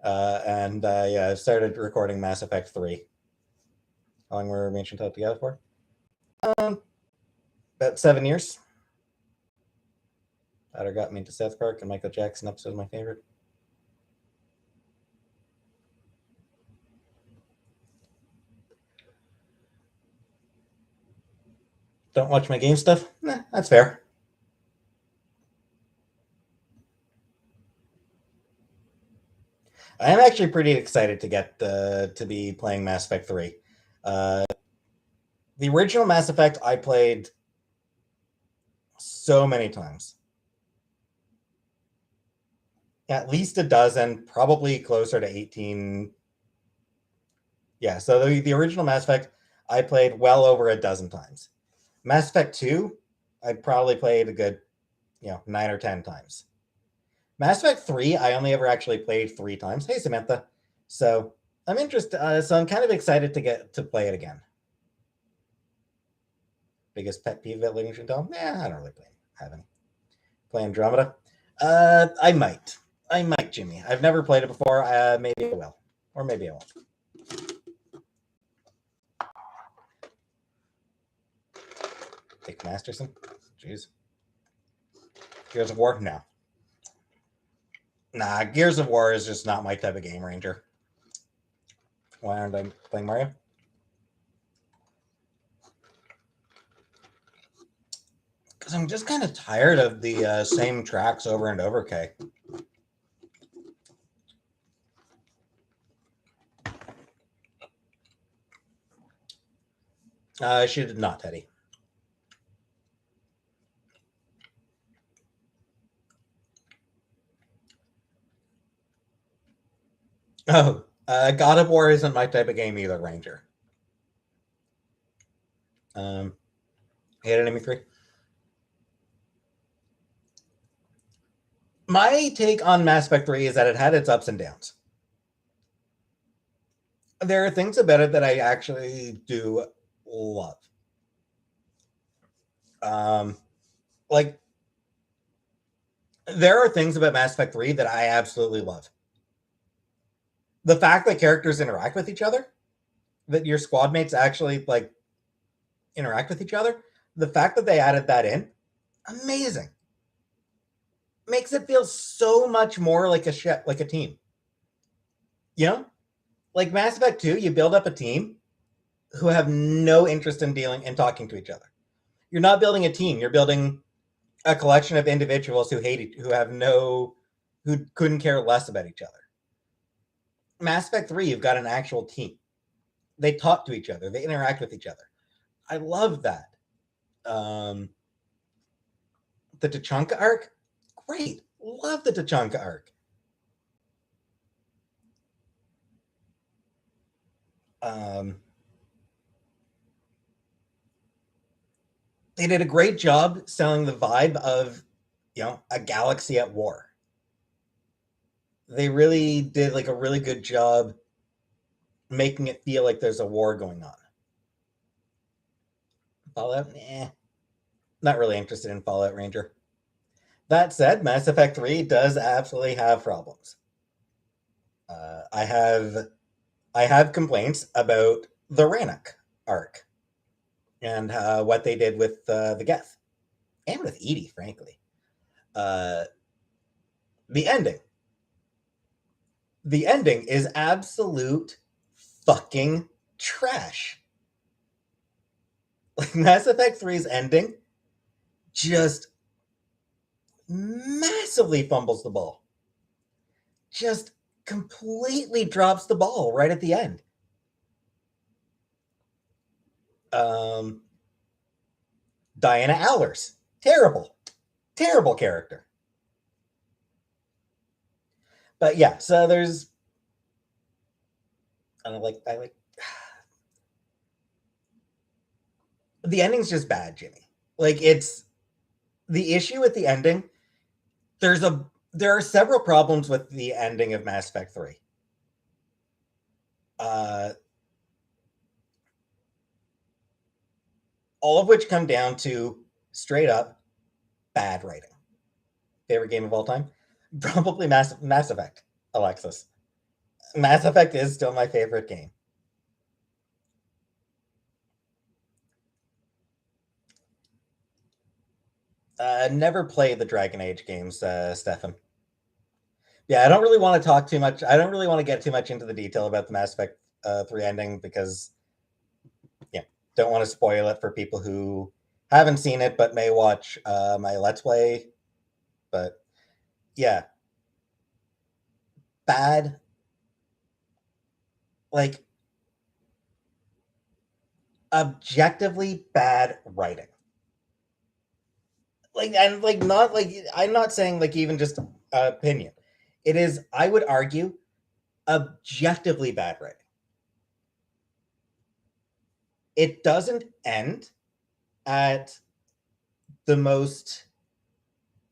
And yeah, I've started recording Mass Effect 3. How long were we mentioned together for? About 7 years. That got me into South Park and Michael Jackson episode is my favorite. Don't watch my game stuff? Nah, that's fair. I am actually pretty excited to get to be playing Mass Effect 3. The original Mass Effect I played so many times. At least a dozen, probably closer to 18. Yeah, so the original Mass Effect I played well over a dozen times. Mass Effect 2, I probably played a good, 9 or 10 times. Mass Effect 3, I only ever actually played 3 times. Hey, Samantha. So I'm interested. So I'm kind of excited to get to play it again. Biggest pet peeve at Living Tell? Yeah, I don't really have any. Play Andromeda? I might. Jimmy. I've never played it before. Maybe I will. Or maybe I won't. Dick Masterson? Jeez. Gears of War? No. Nah, Gears of War is just not my type of game, Ranger. Why aren't I playing Mario? Because I'm just kind of tired of the same tracks over and over, Kay. She did not, Teddy. Oh, God of War isn't my type of game either, Ranger. Hate Enemy 3. My take on Mass Effect 3 is that it had its ups and downs. There are things about it that I actually do love. Like, there are things about Mass Effect 3 that I absolutely love. The fact that characters interact with each other, that your squad mates actually like interact with each other, the fact that they added that in, amazing. Makes it feel so much more like a team. You know? Like Mass Effect 2, you build up a team who have no interest in dealing and talking to each other. You're not building a team, you're building a collection of individuals who who couldn't care less about each other. Mass Effect 3, you've got an actual team. They talk to each other, they interact with each other. I love that. The Tachanka arc, great. Love the Tachanka arc. They did a great job selling the vibe of, a galaxy at war. They really did like a really good job making it feel like there's a war going on. Fallout? Not really interested in Fallout, Ranger. That said, Mass Effect 3 does absolutely have problems. I have complaints about the Rannoch arc and what they did with the Geth and with Edie, frankly. The ending. The ending is absolute fucking trash. Like Mass Effect 3's ending just massively fumbles the ball. Just completely drops the ball right at the end. Diana Allers, terrible character. But yeah, so there's I like the ending's just bad, Jimmy. Like it's the issue with the ending. There's There are several problems with the ending of Mass Effect 3. All of which come down to straight up bad writing. Favorite game of all time? Probably Mass Effect, Alexis. Mass Effect is still my favorite game. Never played the Dragon Age games, Stefan. Yeah, I don't really want to talk too much. I don't really want to get too much into the detail about the Mass Effect 3 ending because, yeah, don't want to spoil it for people who haven't seen it but may watch my Let's Play. But yeah, bad, like objectively bad writing. Like, and like not like I'm not saying like even just opinion. It is, I would argue, objectively bad writing. It doesn't end at the most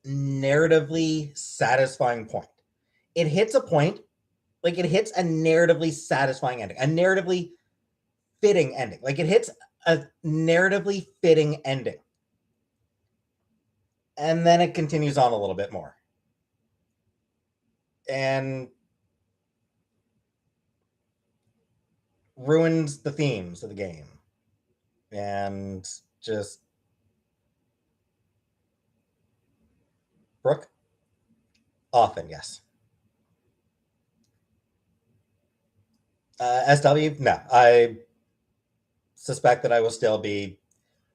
narratively satisfying point. It hits a point, like it hits a narratively satisfying ending, a narratively fitting ending. Like it hits a narratively fitting ending. And then it continues on a little bit more. And ruins the themes of the game. And just Brooke? Often, yes. SW? No. I suspect that I will still be.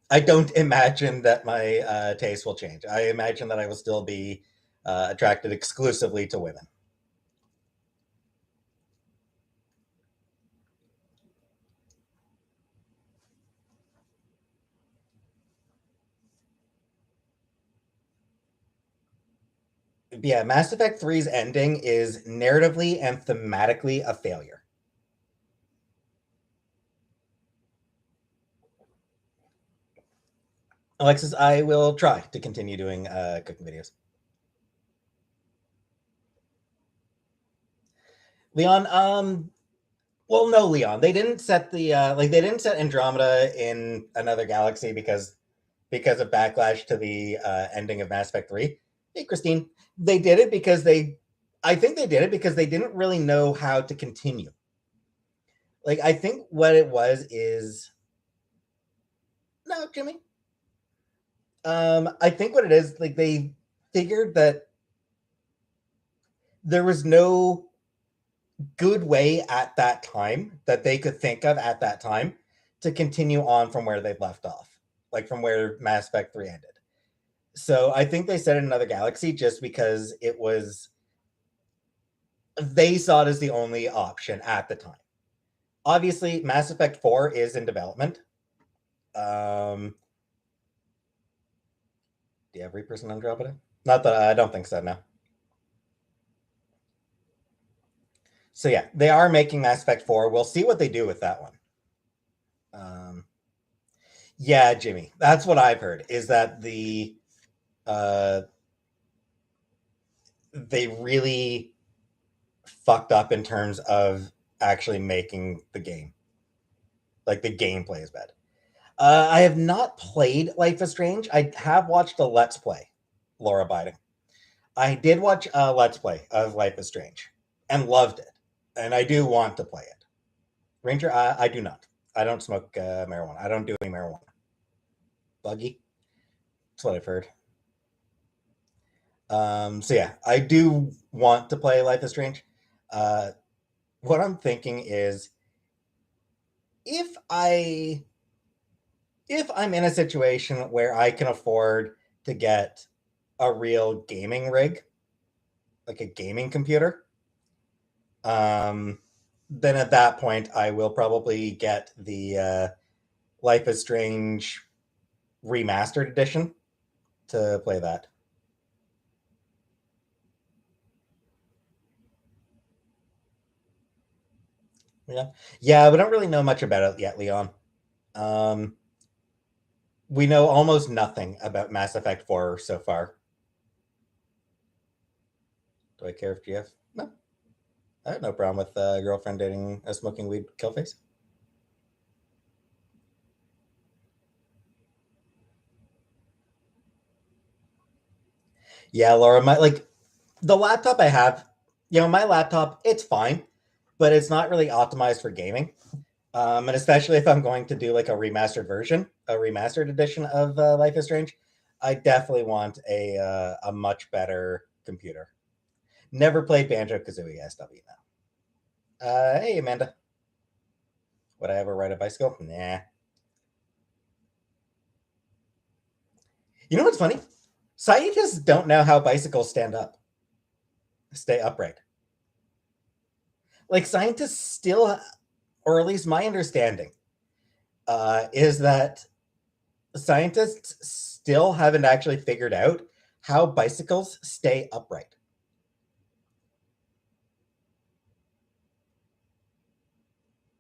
I don't imagine that my taste will change. I imagine that I will still be attracted exclusively to women. Yeah, Mass Effect 3's ending is narratively and thematically a failure. Alexis, I will try to continue doing cooking videos. Leon, well, no, Leon. They didn't set the they didn't set Andromeda in another galaxy because of backlash to the ending of Mass Effect 3. Hey, Christine, they did it because I think they did it because they didn't really know how to continue. Like, I think what it was is, no, Jimmy. I think what it is, like, they figured that there was no good way at that time that they could think of at that time to continue on from where they've left off, like from where Mass Effect 3 ended. So I think they set it in another galaxy just because it was, they saw it as the only option at the time. Obviously, Mass Effect 4 is in development. Do you have Reapers and Andromeda? Not that I don't think so, no. So yeah, they are making Mass Effect 4. We'll see what they do with that one. Yeah, Jimmy, that's what I've heard, is that uh, they really fucked up in terms of actually making the game. Like the gameplay is bad. I have not played Life is Strange. I have watched a Let's Play, Laura Biden. I did watch a Let's Play of Life is Strange and loved it. And I do want to play it. Ranger, I do not. I don't smoke marijuana. I don't do any marijuana. Buggy? That's what I've heard. So yeah, I do want to play Life is Strange. Uh, what I'm thinking is if I if I'm in a situation where I can afford to get a real gaming rig, like a gaming computer, then at that point I will probably get the Life is Strange remastered edition to play that. Yeah, yeah, we don't really know much about it yet, Leon. Um, we know almost nothing about Mass Effect 4 so far. Do I care if GF? No, I have no problem with a girlfriend dating a smoking weed killface. Yeah, Laura, my like the laptop I have, my laptop, it's fine, but it's not really optimized for gaming. And especially if I'm going to do like a remastered version, a remastered edition of Life is Strange, I definitely want a much better computer. Never played Banjo Kazooie SW now. Hey Amanda, would I ever ride a bicycle? Nah. You know what's funny? Scientists don't know how bicycles stay upright. Like scientists still, or at least my understanding, is that scientists still haven't actually figured out how bicycles stay upright.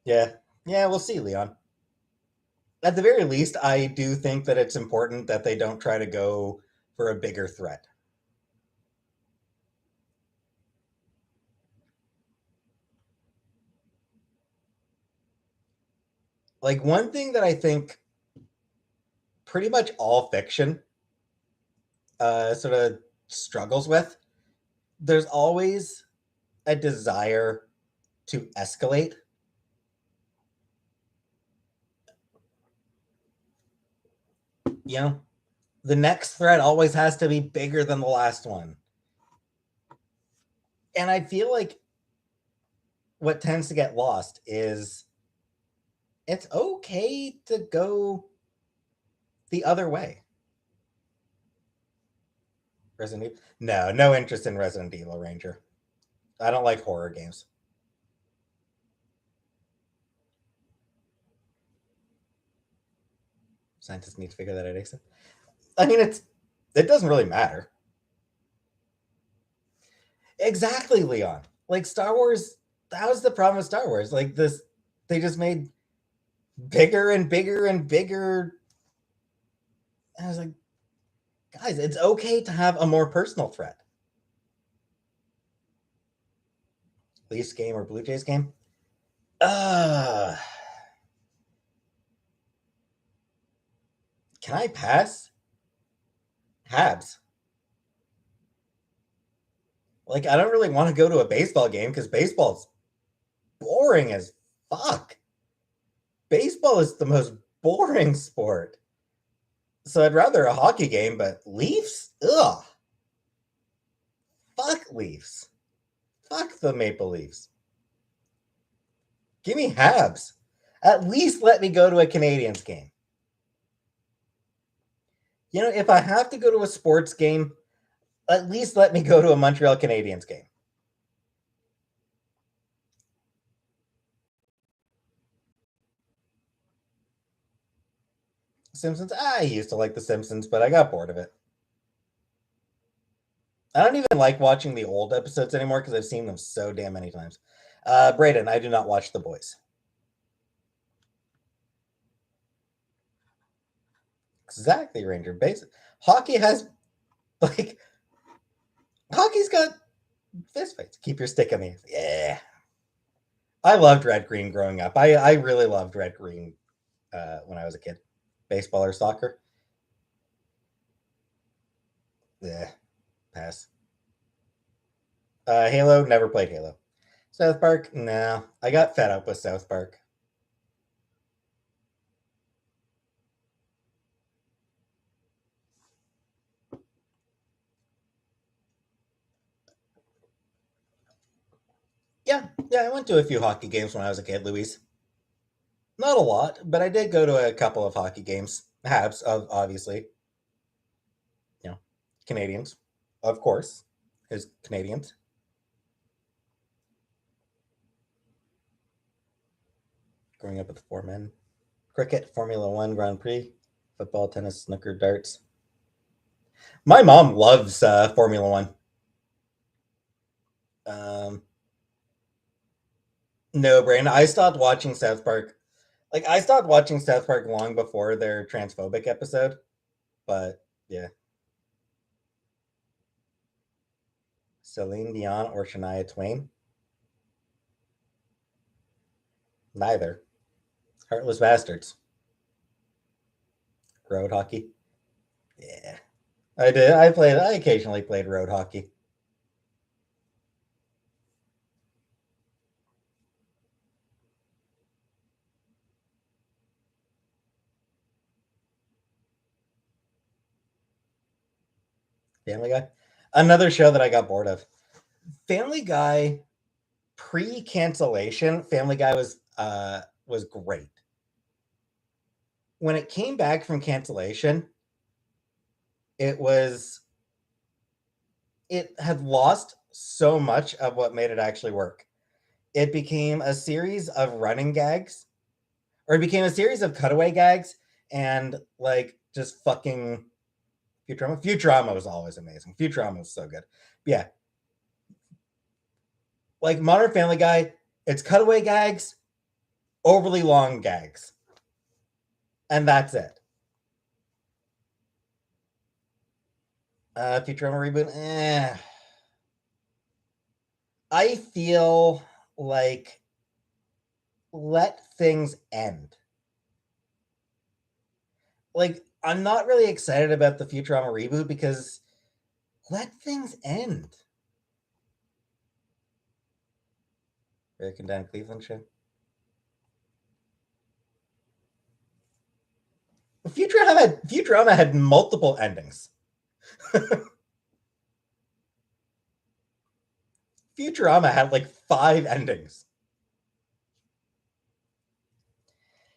Yeah, yeah, we'll see, Leon. At the very least, I do think that it's important that they don't try to go for a bigger threat. Like one thing that I think pretty much all fiction sort of struggles with, there's always a desire to escalate. You know, the next threat always has to be bigger than the last one. And I feel like what tends to get lost is it's okay to go the other way. Resident Evil? No, no interest in Resident Evil Ranger. I don't like horror games. Scientists need to figure that out ASAP. I mean, it doesn't really matter. Exactly, Leon. Like Star Wars, that was the problem with Star Wars. Like this, they just made bigger and bigger and bigger. And I was like, guys, it's okay to have a more personal threat. Leafs game or Blue Jays game? Uh, can I pass? Habs. Like, I don't really want to go to a baseball game because baseball's boring as fuck. Baseball is the most boring sport. So I'd rather a hockey game, but Leafs? Ugh. Fuck Leafs. Fuck the Maple Leafs. Give me Habs. At least let me go to a Canadiens game. If I have to go to a sports game, at least let me go to a Montreal Canadiens game. Simpsons? I used to like The Simpsons, but I got bored of it. I don't even like watching the old episodes anymore because I've seen them so damn many times. Brayden, I do not watch The Boys. Exactly, Ranger. Hockey has, like, hockey's got fist fights. Keep your stick in the yeah. I loved Red Green growing up. I really loved Red Green when I was a kid. Baseball or soccer? Yeah, pass. Halo, never played Halo. South Park? No. I got fed up with South Park. Yeah, yeah, I went to a few hockey games when I was a kid, Louise. Not a lot, but I did go to a couple of hockey games. Habs, obviously. You know, Canadians, of course, is Canadians. Growing up with the four men. Cricket, Formula One, Grand Prix, football, tennis, snooker, darts. My mom loves Formula One. Um, no, Brain. I stopped watching South Park. Like, I stopped watching South Park long before their transphobic episode. But yeah, Celine Dion or Shania Twain? Neither. Heartless Bastards. Road hockey. Yeah. I did. I occasionally played road hockey. Family Guy. Another show that I got bored of. Family Guy pre-cancellation, Family Guy was great. When it came back from cancellation, it was it had lost so much of what made it actually work. It became a series of running gags, or it became a series of cutaway gags, and like just fucking Futurama. Futurama was always amazing. Futurama was so good. But yeah, like Modern Family Guy, it's cutaway gags, overly long gags, and that's it. Futurama reboot. I feel like let things end. Like I'm not really excited about the Futurama reboot because let things end. Breaking down Cleveland show. Futurama had multiple endings. Futurama had like 5 endings.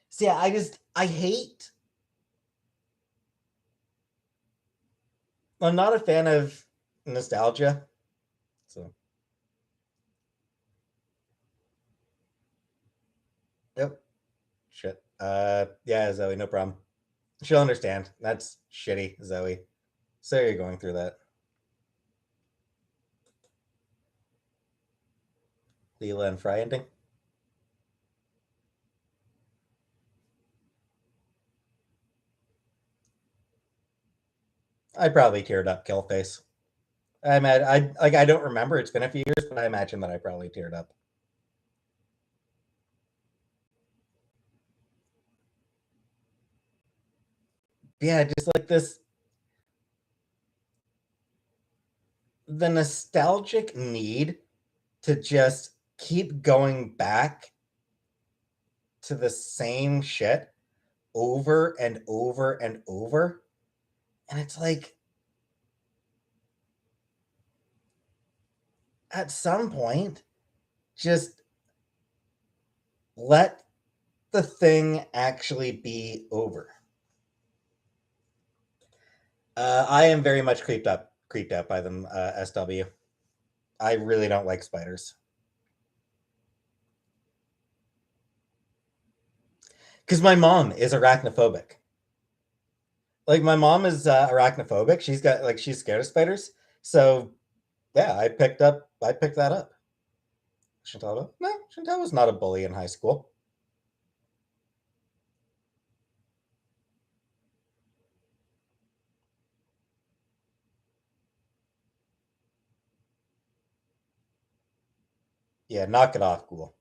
So yeah, I hate. I'm not a fan of nostalgia. So yep. Shit. Yeah, Zoe, no problem. She'll understand. That's shitty, Zoe. So you're going through that. Leela and Fry ending. I probably teared up Killface. I don't remember. It's been a few years, but I imagine that I probably teared up. Yeah, just like this, the nostalgic need to just keep going back to the same shit over and over and over. And it's like, at some point, just let the thing actually be over. I am very much creeped out by them, SW. I really don't like spiders. Because my mom is arachnophobic. Like my mom is arachnophobic. She's scared of spiders. So yeah, I picked that up. Chantal, no, Chantal was not a bully in high school. Yeah, knock it off, cool.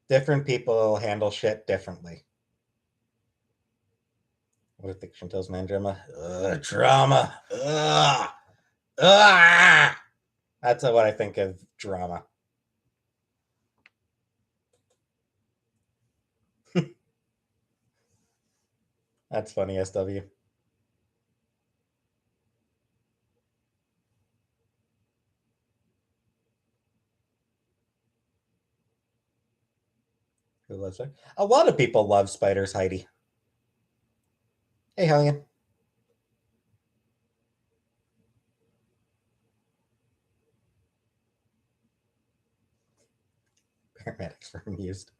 Different people handle shit differently. What do you think Chantal's man drama? Drama. Ugh. Ugh. That's what I think of drama. That's funny, SW. Who loves her? A lot of people love spiders, Heidi. Hey, Hellion. Paramedics were amused.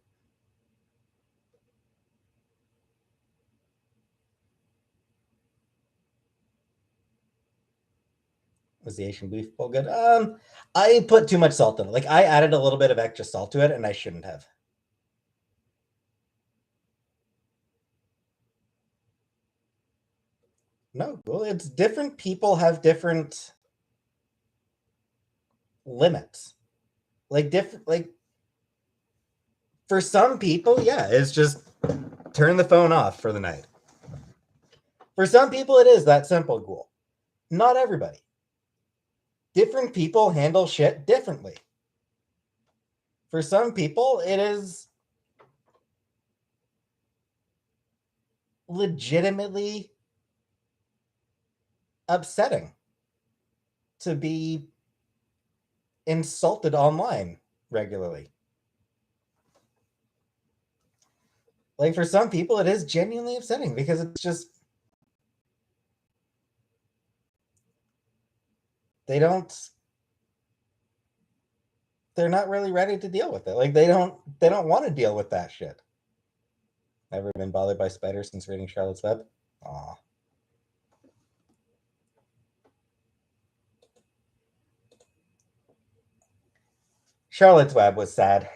Was the Asian beef bowl good? I put too much salt in it. Like I added a little bit of extra salt to it, and I shouldn't have. No, well, it's different. People have different. limits. Like different, like for some people, yeah, it's just turn the phone off for the night. For some people, it is that simple, Ghoul. Not everybody. Different people handle shit differently. For some people, it is legitimately upsetting to be insulted online regularly. Like for some people, it is genuinely upsetting because it's just they don't they're not really ready to deal with it. Like they don't want to deal with that shit. Never been bothered by spiders since reading Charlotte's Web. Aw. Charlotte's Web was sad.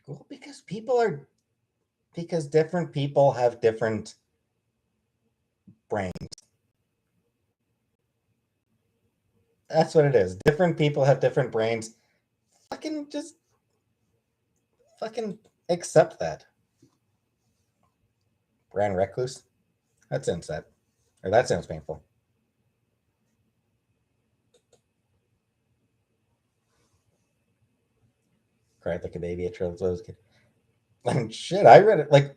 Well, because different people have different brains. That's what it is. Different people have different brains. Fucking just fucking accept that. Brand recluse. That sounds sad. Or that sounds painful. Cried like a baby at Charlotte's Web as a kid. And shit, I read it like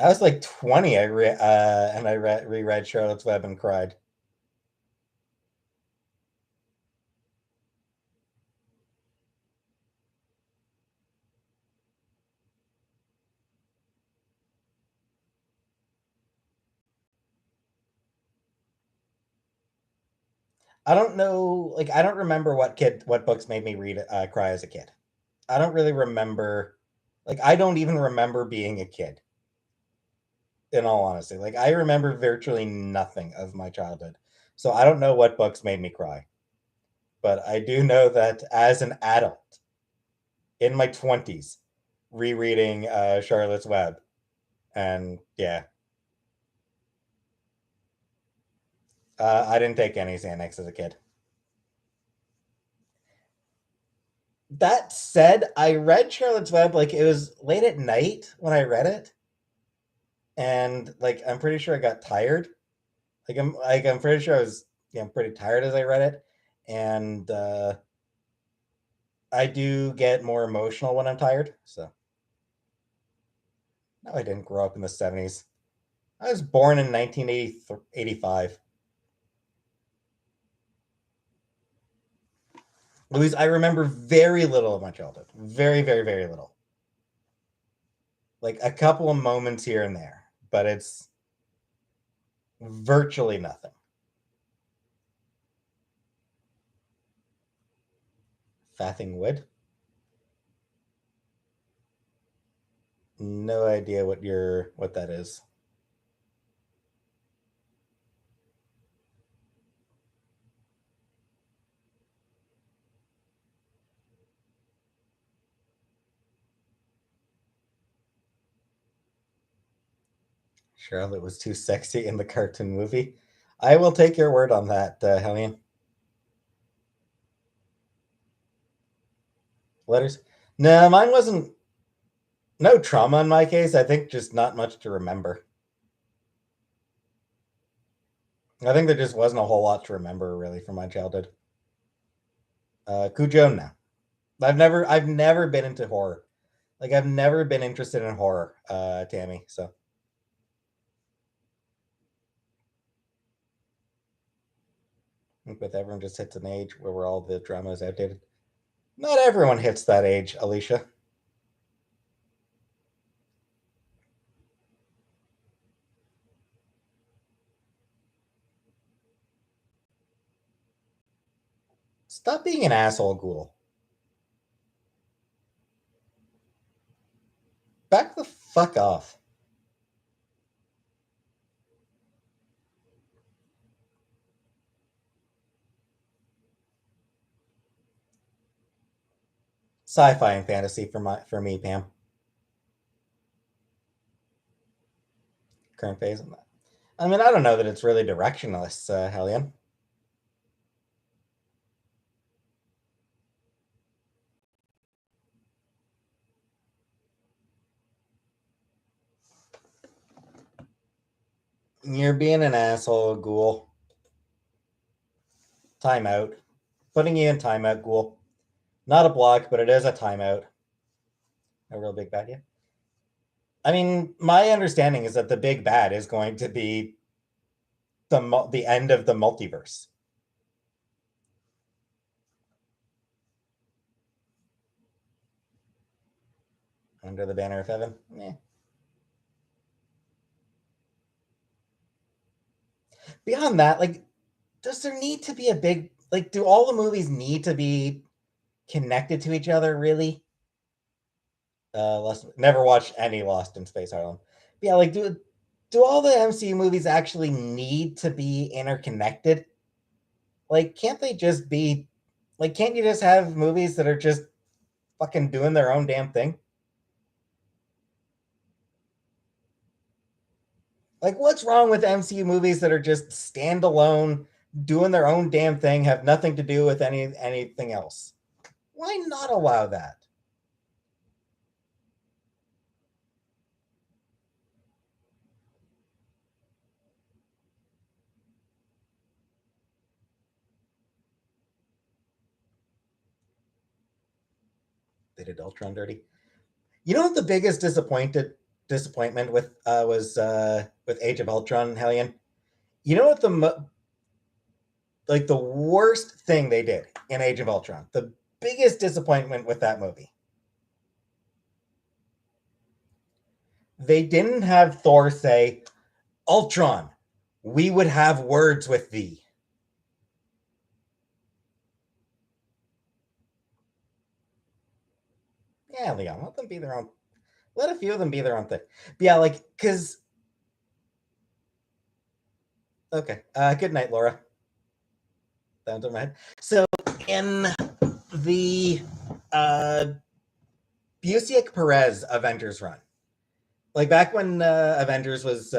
I was like 20. And I reread Charlotte's Web and cried. I don't know, like I don't remember what books made me read cry as a kid. I don't really remember, like I don't even remember being a kid. In all honesty, like I remember virtually nothing of my childhood, so I don't know what books made me cry. But I do know that as an adult in my 20s, rereading Charlotte's Web, and yeah, I didn't take any Xanax as a kid. That said, I read Charlotte's Web like it was late at night when I read it, and like I'm pretty sure I got tired. I'm pretty sure I was pretty tired as I read it, and I do get more emotional when I'm tired. So no, I didn't grow up in the 70s. I was born in 1985. Louise, I remember very little of my childhood. Very, very, very little. Like a couple of moments here and there, but it's virtually nothing. Fathing Wood? No idea what that is. Charlotte was too sexy in the cartoon movie. I will take your word on that, Helene. Letters? No, mine wasn't. No trauma in my case. I think just not much to remember. I think there just wasn't a whole lot to remember really from my childhood. Cujo, no. I've never been into horror. Like I've never been interested in horror, Tammy. So I think with everyone just hits an age where all the drama is outdated. Not everyone hits that age, Alicia. Stop being an asshole, Ghoul. Back the fuck off. Sci-fi and fantasy for me, Pam. Current phase. I mean, I don't know that it's really directionless, Hellion. You're being an asshole, Ghoul. Timeout. Putting you in timeout, Ghoul. Not a block, but it is a timeout. A real big bad, yeah. I mean, my understanding is that the big bad is going to be the end of the multiverse. Under the banner of heaven. Eh. Beyond that, like, does there need to be a big, like, do all the movies need to be connected to each other, really? Never watched any Lost in Space, Harlem. But yeah, like, do all the MCU movies actually need to be interconnected? Like, can't they just be, like, can't you just have movies that are just fucking doing their own damn thing? Like, what's wrong with MCU movies that are just standalone, doing their own damn thing, have nothing to do with anything else? Why not allow that? They did Ultron dirty. You know what the biggest disappointment was with Age of Ultron, Hellion? You know what like the worst thing they did in Age of Ultron? The biggest disappointment with that movie. They didn't have Thor say, "Ultron, we would have words with thee." Yeah, Leon, let them be their own. Let a few of them be their own thing. But yeah, like, because okay. Good night, Laura. Down to my head. So in the uh Busiek Perez Avengers run, like back when Avengers was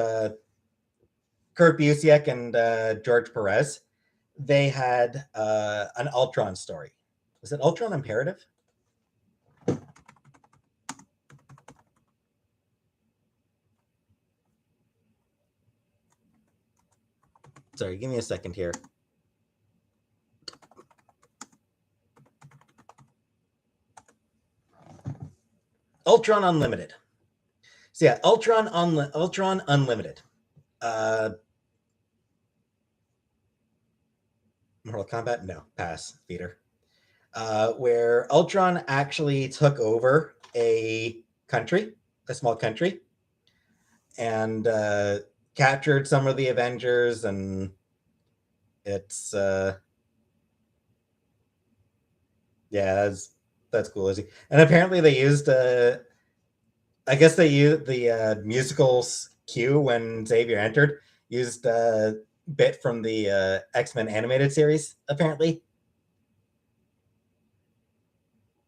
Kurt Busiek and George Perez, they had an Ultron story. Was it Ultron Imperative? Sorry, give me a second here. Ultron Unlimited. So yeah, Ultron Unlimited. Uh, Mortal Kombat? No, pass. Theater. Where Ultron actually took over a country, a small country, and captured some of the Avengers, and it's yeah, that's cool. And apparently they used I guess they used the musicals cue when Xavier entered, used a bit from the X-Men animated series, apparently.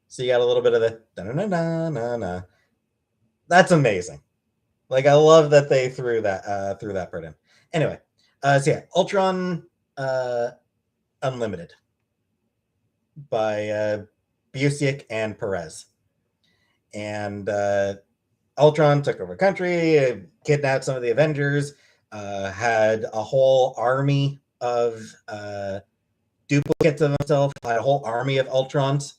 So you got a little bit of the na na na na na. That's amazing. Like I love that they threw that part in. Anyway, so yeah, Ultron Unlimited by Busiek and Perez, and Ultron took over country, kidnapped some of the Avengers, had a whole army of duplicates of himself, had a whole army of Ultrons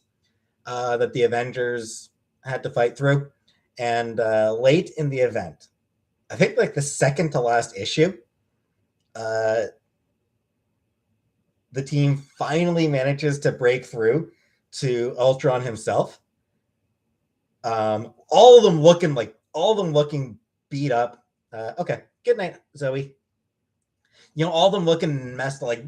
that the Avengers had to fight through. And late in the event, I think like the second to last issue, uh, the team finally manages to break through to Ultron himself. All of them looking beat up. Okay, good night, Zoe. You know, all of them looking messed, like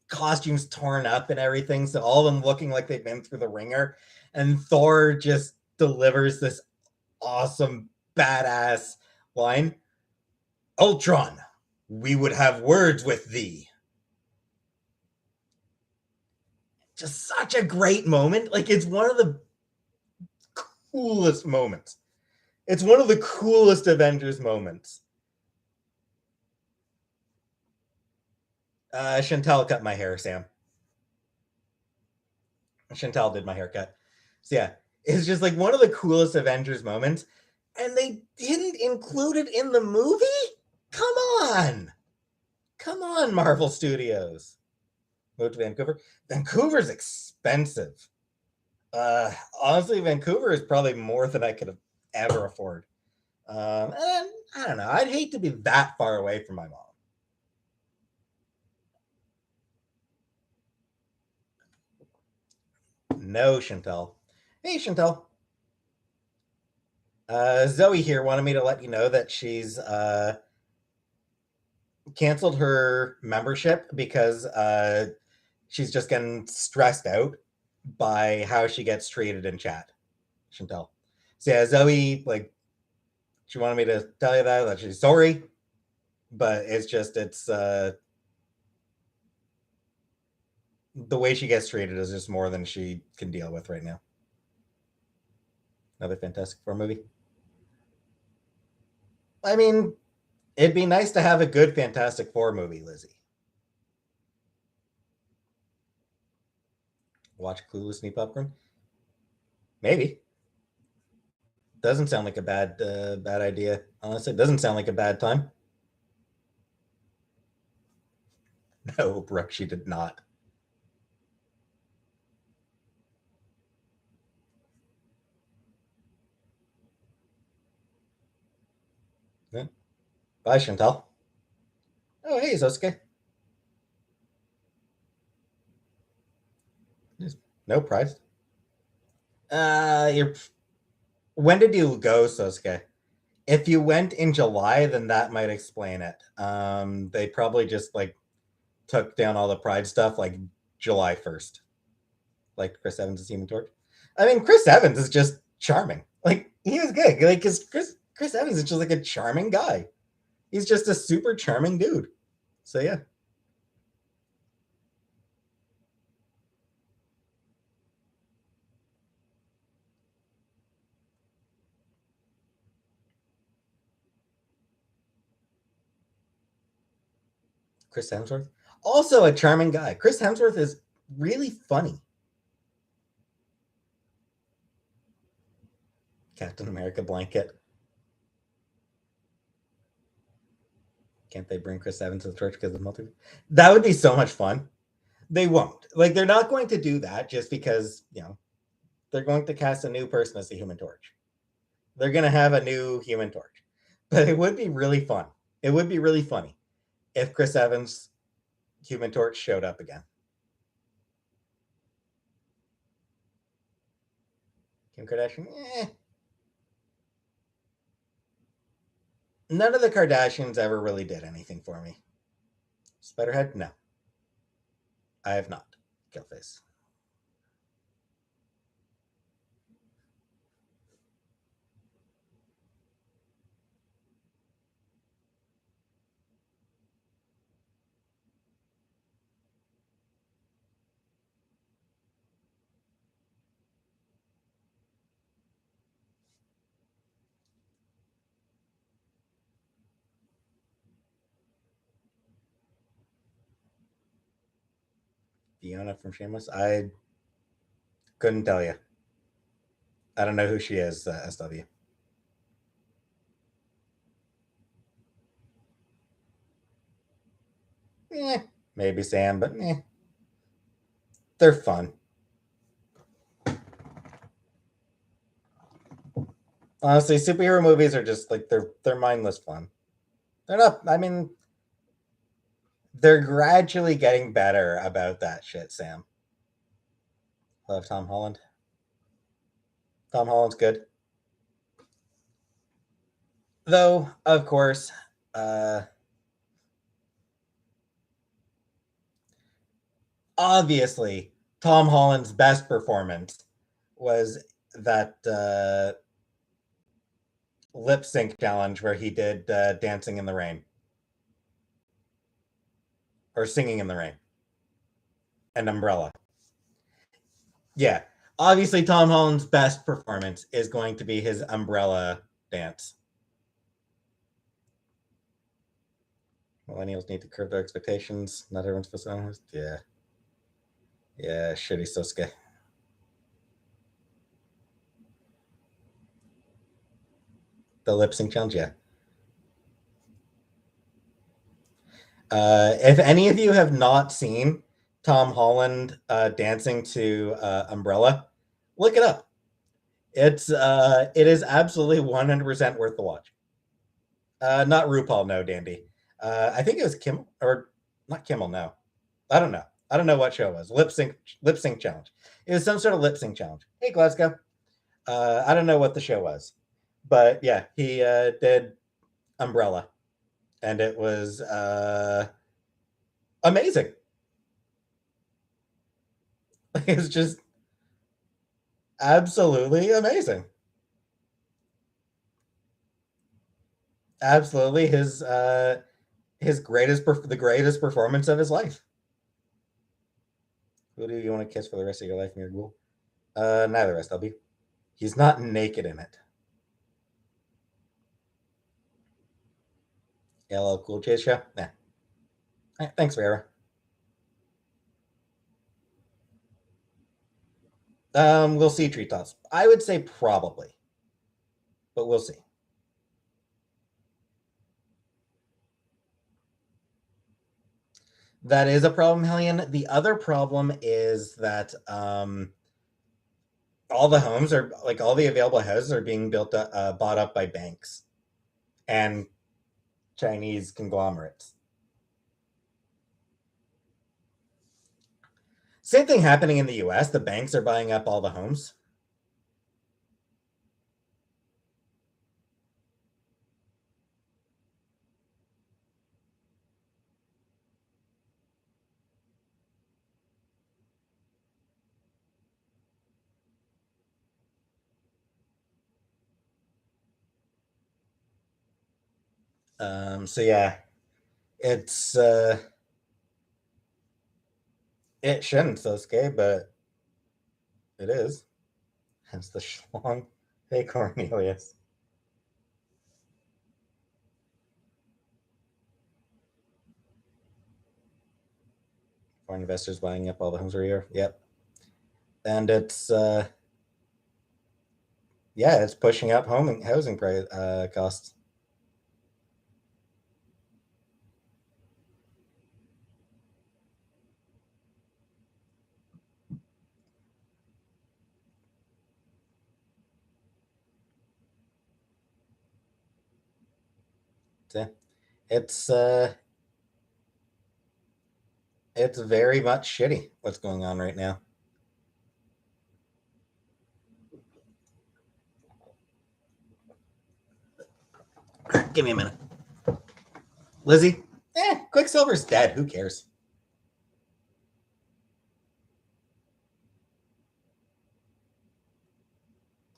costumes torn up and everything. So all of them looking like they've been through the ringer. And Thor just delivers this awesome, badass line. Ultron, we would have words with thee. Just such a great moment. Like it's one of the coolest moments. It's one of the coolest Avengers moments. Chantel cut my hair, Sam. Chantel did my haircut. So yeah, it's just like one of the coolest Avengers moments, and they didn't include it in the movie. Come on, come on, Marvel Studios. Moved to Vancouver. Vancouver's expensive. Honestly, Vancouver is probably more than I could have ever afford. And I don't know. I'd hate to be that far away from my mom. No, Chantel. Hey, Chantel. Zoe here wanted me to let you know that she's canceled her membership because she's just getting stressed out by how she gets treated in chat. Chantel. So yeah, Zoe, like, she wanted me to tell you that she's sorry, but it's the way she gets treated is just more than she can deal with right now. Another Fantastic Four movie. I mean, it'd be nice to have a good Fantastic Four movie, Lizzie. Watch Clueless and eat popcorn? Maybe. Doesn't sound like a bad idea. Honestly, it doesn't sound like a bad time. No, Brooke, she did not. Yeah. Bye, Chantal. Oh, hey, Zosuke. No prize. You're. When did you go, Sosuke? If you went in July, then that might explain it. They probably just like took down all the Pride stuff like July 1st, like Chris Evans is Human Torch. I mean, Chris Evans is just charming. Like he was good. Like because Chris Evans is just like a charming guy. He's just a super charming dude. So yeah, Chris Hemsworth, also a charming guy. Chris Hemsworth is really funny. Captain America blanket. Can't they bring Chris Evans to the church because of multi? That would be so much fun. They won't. Like they're not going to do that just because they're going to cast a new person as the Human Torch. They're going to have a new Human Torch, but it would be really fun. It would be really funny if Chris Evans Human Torch showed up again. Kim Kardashian, none of the Kardashians ever really did anything for me. Spiderhead, no, I have not. Killface. Fiona from Shameless. I couldn't tell you. I don't know who she is. SW. Maybe Sam, but they're fun. Honestly, superhero movies are just like they're mindless fun. They're not. I mean, they're gradually getting better about that shit. Sam, I love Tom Holland. Tom Holland's good, though. Of course, uh, obviously, Tom Holland's best performance was that lip sync challenge where he did "Dancing in the Rain" or "Singing in the Rain" and "Umbrella." Yeah, obviously Tom Holland's best performance is going to be his umbrella dance. Millennials need to curb their expectations. Not everyone's facade. Yeah. Yeah, shitty Sosuke. The lip sync challenge, yeah. If any of you have not seen Tom Holland dancing to Umbrella, look it up. It is absolutely 100% worth the watch. Not RuPaul, no, Dandy. I think it was Kimmel or not Kimmel. No, I don't know. I don't know what show it was. Lip sync challenge. It was some sort of lip sync challenge. Hey, Glasgow. I don't know what the show was, but yeah, he did Umbrella, and it was amazing. It was just absolutely amazing. Absolutely his the greatest performance of his life. Who do you want to kiss for the rest of your life, Mirgul? Neither of us, I'll be. He's not naked in it. LL Cool J show? Nah. Right, thanks, Vera. We'll see treetops. I would say probably, but we'll see. That is a problem, Hellion. The other problem is that all the homes are like all the available houses are being bought up by banks and Chinese conglomerates. Same thing happening in the US. The banks are buying up all the homes. So yeah, it's it shouldn't, Sosuke, but it is. Hence the schlong. Hey, Cornelius. Foreign investors buying up all the homes over here. Yep. And it's yeah, it's pushing up housing price costs. So it's uh, it's very much shitty what's going on right now. Give me a minute, Lizzie. Quicksilver's dead. Who cares?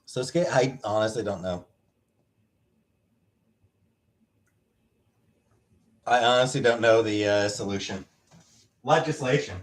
So I honestly don't know. I honestly don't know the solution. Legislation.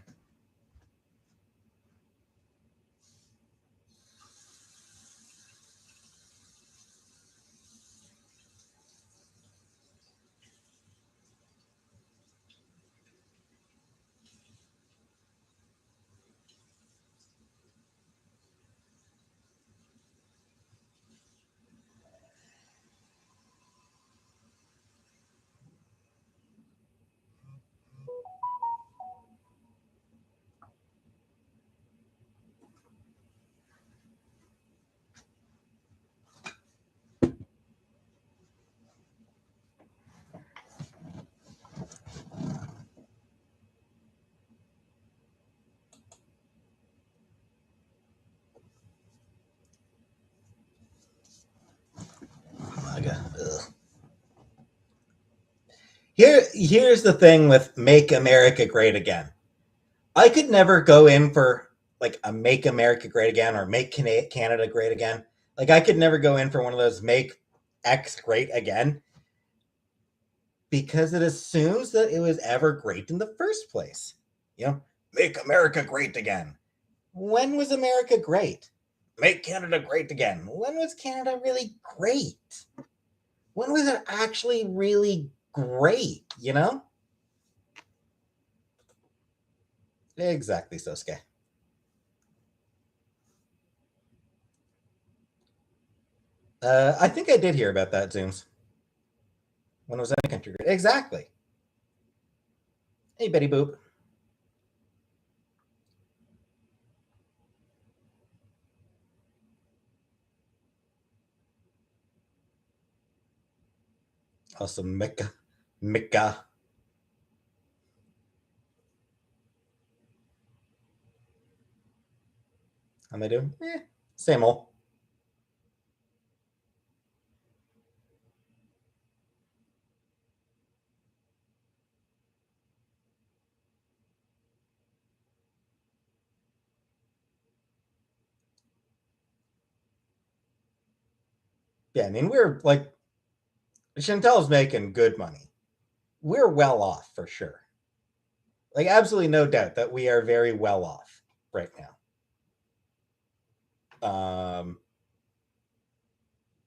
Oh my god. Ugh. Here's the thing with Make America Great Again. I could never go in for like a Make America Great Again or Make Canada Great Again. Like I could never go in for one of those Make X Great Again because it assumes that it was ever great in the first place. You know, Make America Great Again. When was America great? Make Canada Great Again. When was Canada really great? When was it actually really great, you know? Exactly, Sosuke. I think I did hear about that, Zooms. When was that country? Exactly. Hey, Betty Boop. Awesome, Mika. Mika. How am I doing? Same old. Yeah, I mean, we're like, Chantel's making good money. We're well off for sure. Like, absolutely no doubt that we are very well off right now.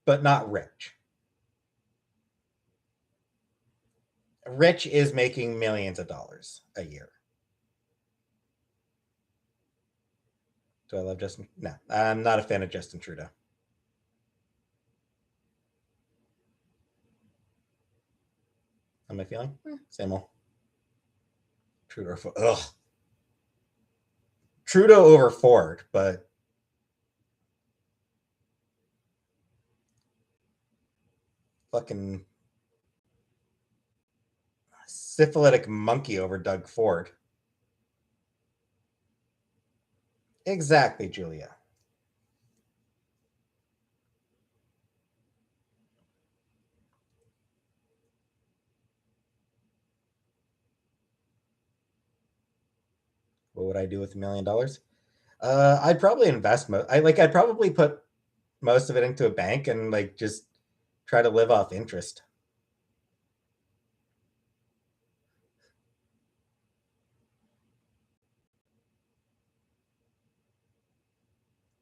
But not rich. Rich is making millions of dollars a year. Do I love Justin? No, I'm not a fan of Justin Trudeau. How am I feeling? Same old. Trudeau. Ugh. Trudeau over Ford, but fucking syphilitic monkey over Doug Ford. Exactly, Julia. What would I do with $1 million? I'd probably invest. I'd probably put most of it into a bank and like just try to live off interest.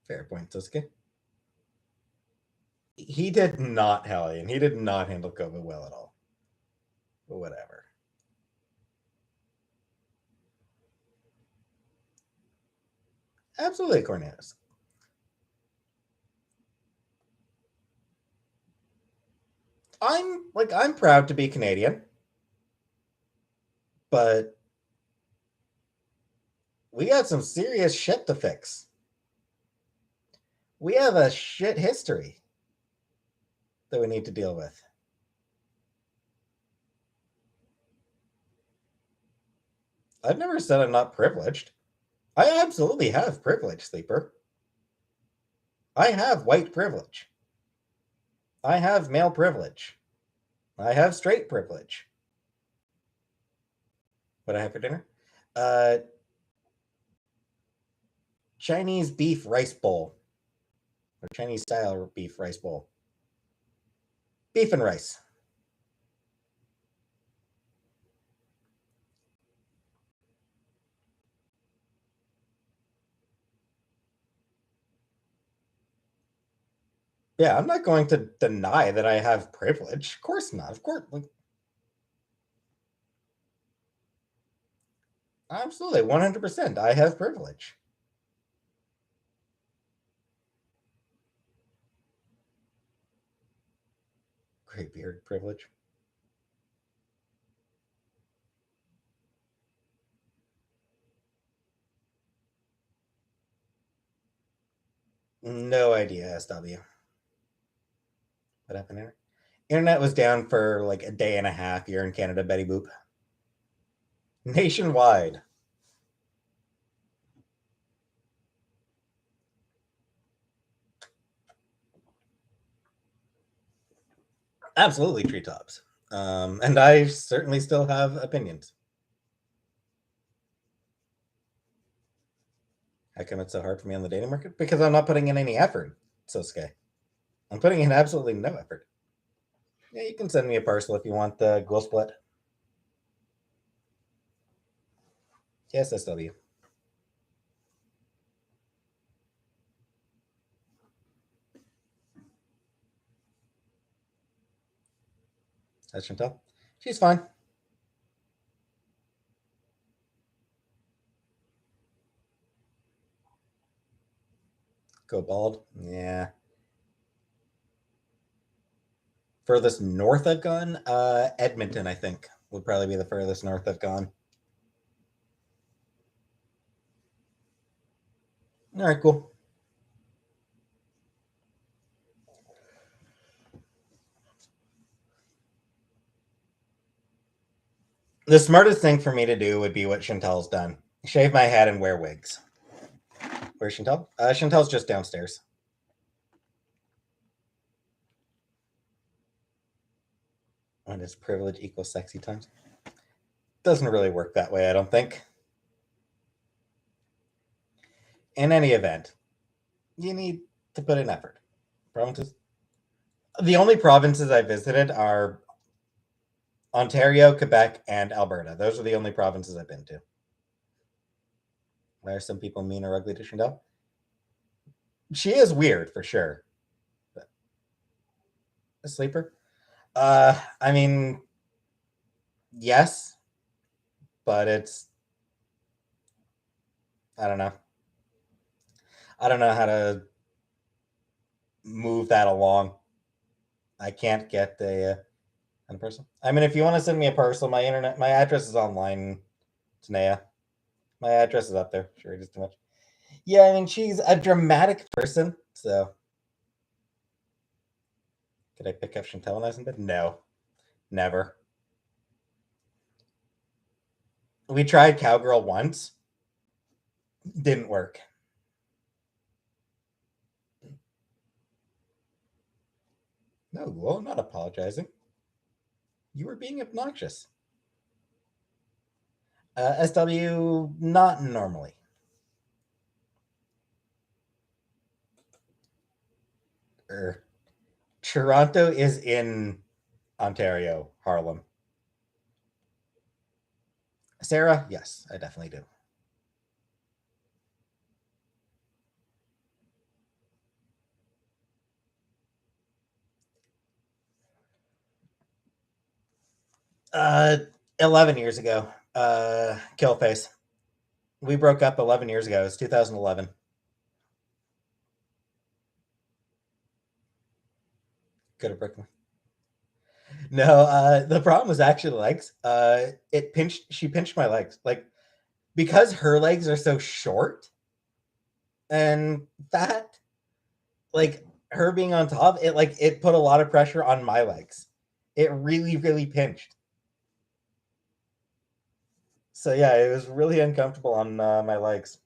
Fair point, Susuke. He did not, Hellion. He did not handle COVID well at all. But whatever. Absolutely, Cornelius. I'm proud to be Canadian, but we got some serious shit to fix. We have a shit history that we need to deal with. I've never said I'm not privileged. I absolutely have privilege, Sleeper. I have white privilege. I have male privilege. I have straight privilege. What I have for dinner? Uh, Chinese beef rice bowl or Chinese style beef rice bowl. Beef and rice. Yeah, I'm not going to deny that I have privilege. Of course not. Of course, like, absolutely, 100%. I have privilege. Great beard privilege. No idea, SW. What happened here? Internet was down for like a day and a half here in Canada, Betty Boop. Nationwide. Absolutely treetops. And I certainly still have opinions. How come it's so hard for me on the dating market? Because I'm not putting in any effort, Sosuke. I'm putting in absolutely no effort. Yeah, you can send me a parcel if you want the glow split. Yes, SW. That's Chantal. She's fine. Go bald. Yeah. Furthest north I've gone, Edmonton, I think, would probably be the furthest north I've gone. All right, cool. The smartest thing for me to do would be what Chantel's done: shave my head and wear wigs. Where's Chantel? Chantel's just downstairs. When does privilege equal sexy times? Doesn't really work that way, I don't think. In any event, you need to put in effort. Provinces. The only provinces I visited are Ontario, Quebec, and Alberta. Those are the only provinces I've been to. Why are some people mean or ugly to Chantel? She is weird for sure. But a sleeper? I mean, yes, but it's I don't know. I don't know how to move that along. I can't get a parcel. I mean, if you want to send me a parcel, my address is online. Tanea, my address is up there. Sure, it is too much. Yeah, I mean, she's a dramatic person. So, could I pick up Chantel when I was in bed? No, never. We tried Cowgirl once, didn't work. No, well, I'm not apologizing. You were being obnoxious. SW, not normally. Er, Toronto is in Ontario, Harlem. Sarah, yes, I definitely do. 11 years ago, Killface. We broke up 11 years ago. It was 2011. Could have broken. No, the problem was actually legs. It pinched. She pinched my legs, like because her legs are so short and fat. Like her being on top, it put a lot of pressure on my legs. It really, really pinched. So yeah, it was really uncomfortable on my legs.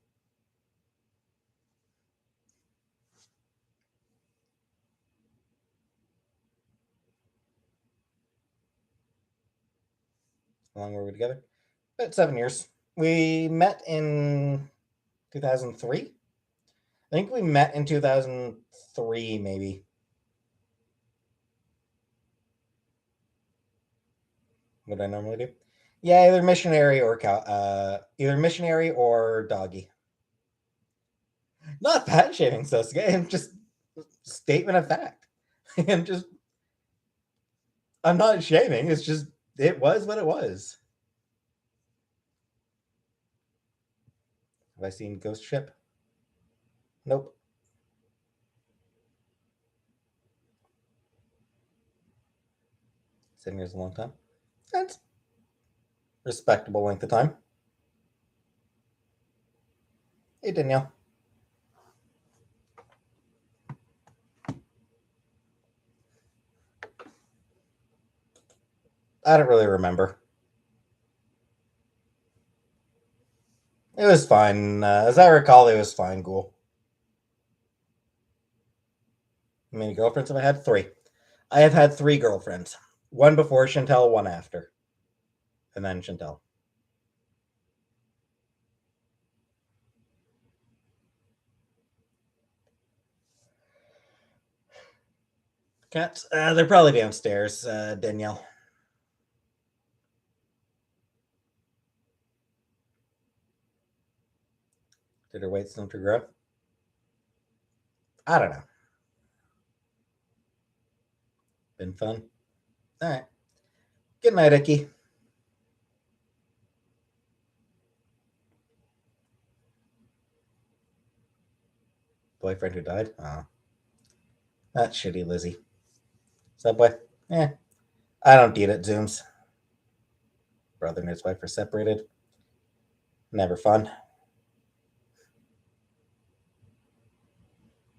How long were we together? About 7 years. We met in 2003. I think we met in 2003, maybe. What I normally do? Yeah, either missionary or doggy. Not fat shaming, Sosuke. I'm just statement of fact. I'm just I'm not shaming. It's just it was what it was. Have I seen Ghost Ship? Nope. 7 years is a long time. That's respectable length of time. Hey Danielle. I don't really remember. It was fine. As I recall, it was fine. Cool. How many girlfriends have I had? Three. I have had three girlfriends. One before Chantel, one after, and then Chantel. Cats. They're probably downstairs. Danielle. Did her wait some to grow? I don't know. Been fun. All right. Good night, Icky. Boyfriend who died? Oh, that shitty Lizzie. Subway? Eh. I don't eat at Zooms. Brother and his wife are separated. Never fun.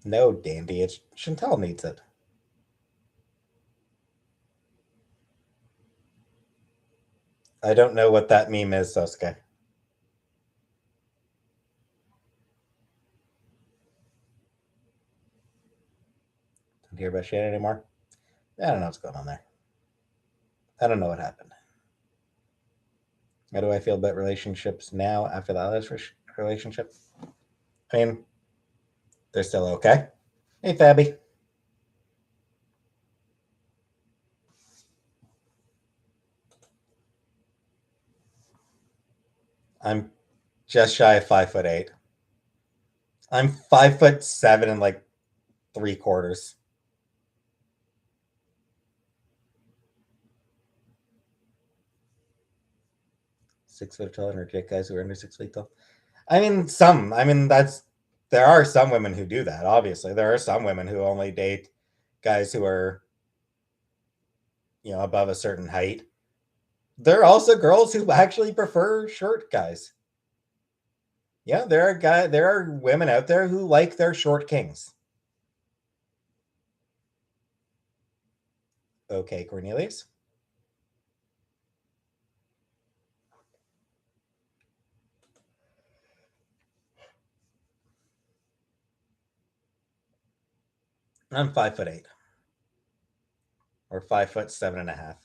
No, Dandy. It's Chantal needs it. I don't know what that meme is, Sosuke. Don't hear about shit anymore. I don't know what's going on there. I don't know what happened. How do I feel about relationships now after the last relationship? I mean, they're still okay. Hey, Fabby. I'm just shy of 5'8". I'm 5'7" and like 3/4. 6 foot tall energetic guys who are under 6 feet tall. I mean, some. I mean, there are some women who do that. Obviously, there are some women who only date guys who are, above a certain height. There are also girls who actually prefer short guys. Yeah, there are women out there who like their short kings. Okay, Cornelius. I'm 5'8" or 5'7.5".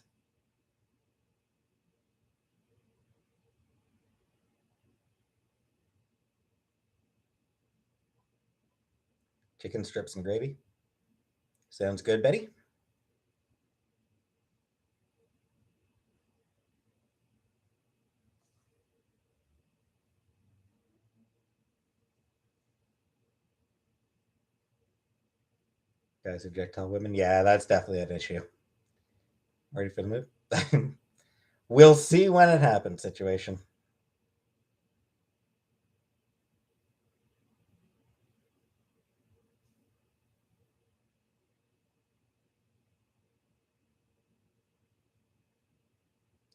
Chicken strips and gravy. Sounds good, Betty. Guys who tell women. Yeah, that's definitely an issue. Ready for the move? We'll see when it happens. Situation.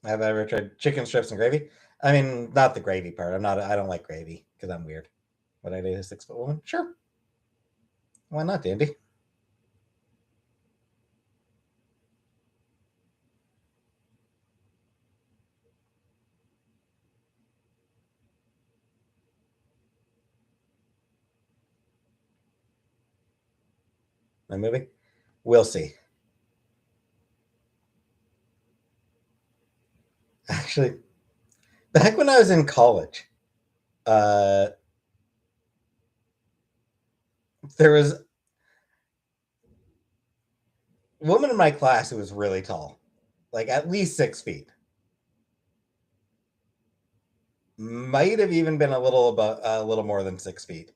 Have I ever tried chicken strips and gravy? I mean, not the gravy part. I'm not. I don't like gravy because I'm weird. Would I date a 6 foot woman? Sure. Why not, Dandy? My movie? We'll see. Actually, back when I was in college, uh, there was a woman in my class who was really tall, like at least 6 feet. Might have even been a little more than 6 feet.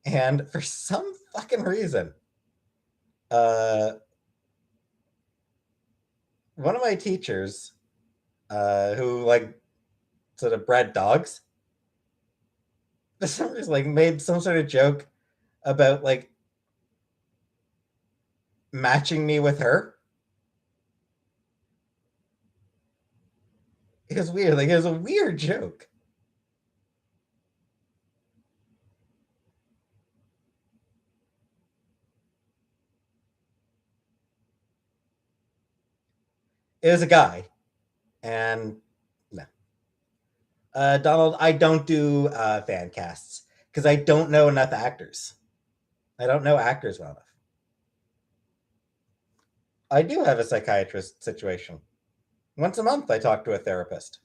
And for some fucking reason, uh, one of my teachers, who like sort of bred dogs, for some reason, like made some sort of joke about like matching me with her. It was weird. Like it was a weird joke. It was a guy, and no, Donald. I don't do fan casts because I don't know enough actors. I don't know actors well enough. I do have a psychiatrist situation. Once a month, I talk to a therapist.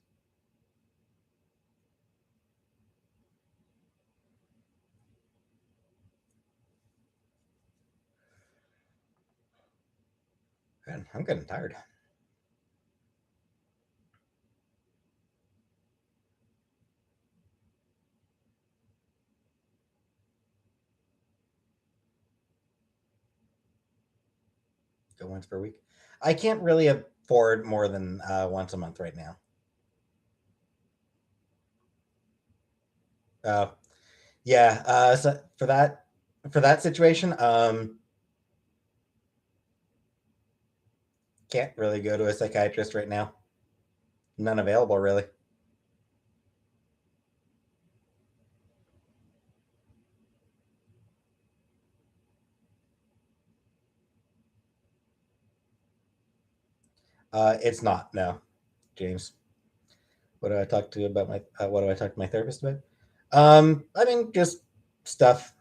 Man, I'm getting tired. Go once per week. I can't really afford more than once a month right now. Uh, yeah. So for that, For that situation, can't really go to a psychiatrist right now. None available, really. It's not, no, James. What do I talk to about my? What do I talk to my therapist about? I mean, just stuff.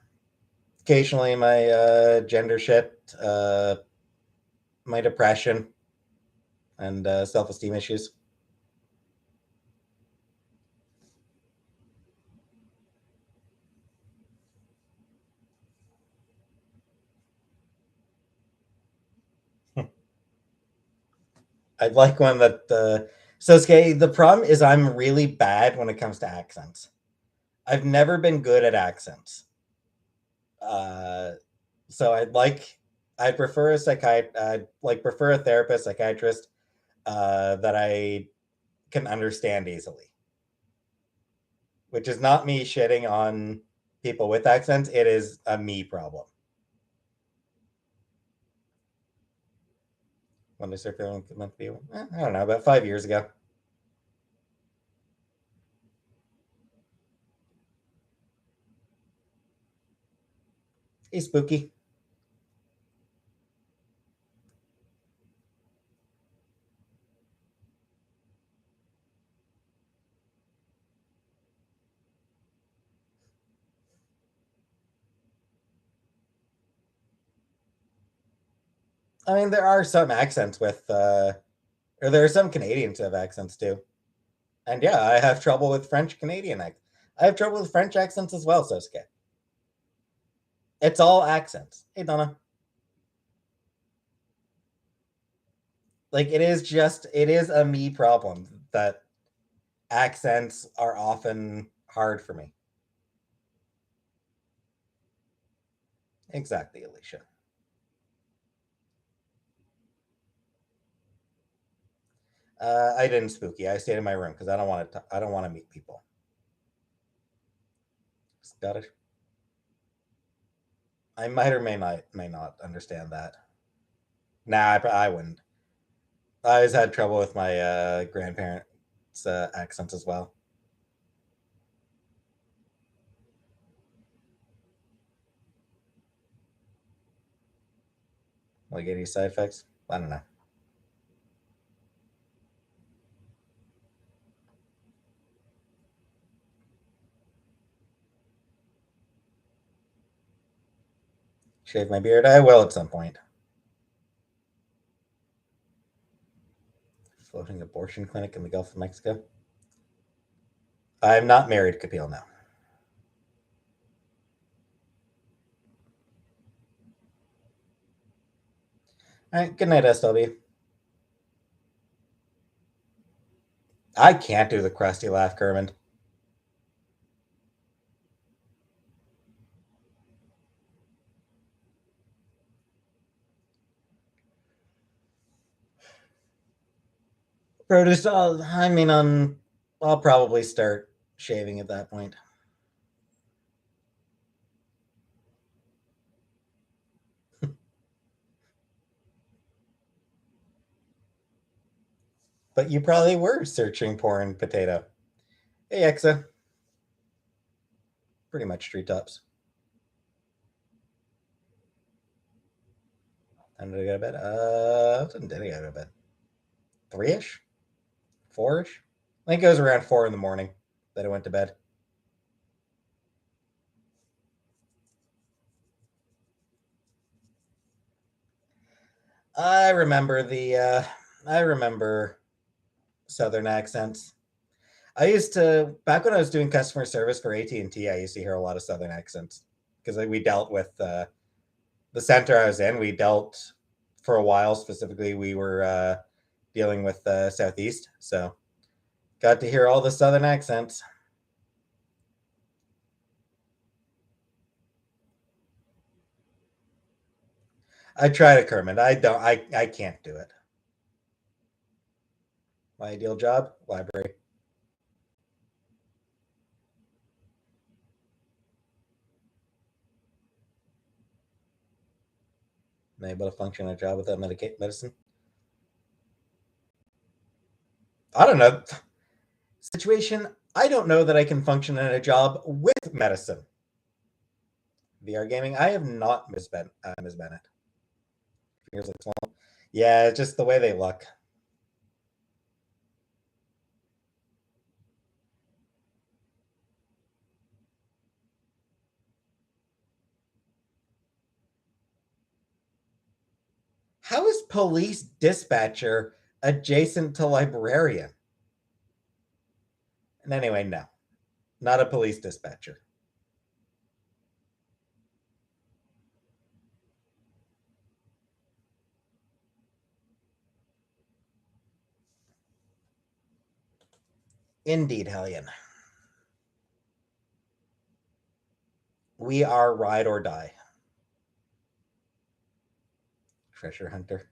Occasionally, my gender shit, my depression, and self-esteem issues. I'd like one that. So, okay, the problem is I'm really bad when it comes to accents. I've never been good at accents. Uh, so I prefer a I'd like prefer a therapist, psychiatrist that I can understand easily. Which is not me shitting on people with accents. It is a me problem. When did I start feeling meant to be? I don't know, about 5 years ago. He's spooky. I mean, there are some accents with, or there are some Canadians who have accents too. And yeah, I have trouble with French Canadian accents. I have trouble with French accents as well, Sosuke. It's all accents. Hey, Donna. Like, it is a me problem that accents are often hard for me. Exactly, Alicia. I didn't spooky. I stayed in my room because I don't want to. I don't want to meet people. Scottish. I might or may not understand that. Nah, I wouldn't. I always had trouble with my grandparents' accents as well. Like any side effects? I don't know. Shave my beard? I will at some point. Floating abortion clinic in the Gulf of Mexico. I'm not married, Kapil. Now. All right. Good night, SW. I can't do the crusty laugh, Kermit. Produce. I mean, I'll probably start shaving at that point. But you probably were searching porn potato. Hey, Exa. Pretty much treetops. When did I go to bed? When did I go to bed? 3-ish? 4-ish? I think it was around 4 in the morning that I went to bed. I remember I remember Southern accents. I used to back when I was doing customer service for AT&T. I used to hear a lot of Southern accents because we dealt with the center I was in. We dealt for a while specifically. We were dealing with Southeast, so got to hear all the Southern accents. I try to, Kermit. I don't. I can't do it. My ideal job, library. Am I able to function in a job without medicine? I don't know. Situation, I don't know that I can function in a job with medicine. VR gaming, I have not, Ms. Bennett. Fingers look small. Yeah, just the way they look. How is police dispatcher adjacent to librarian? And anyway, no, not a police dispatcher. Indeed, Hellion. We are ride or die. Treasure hunter.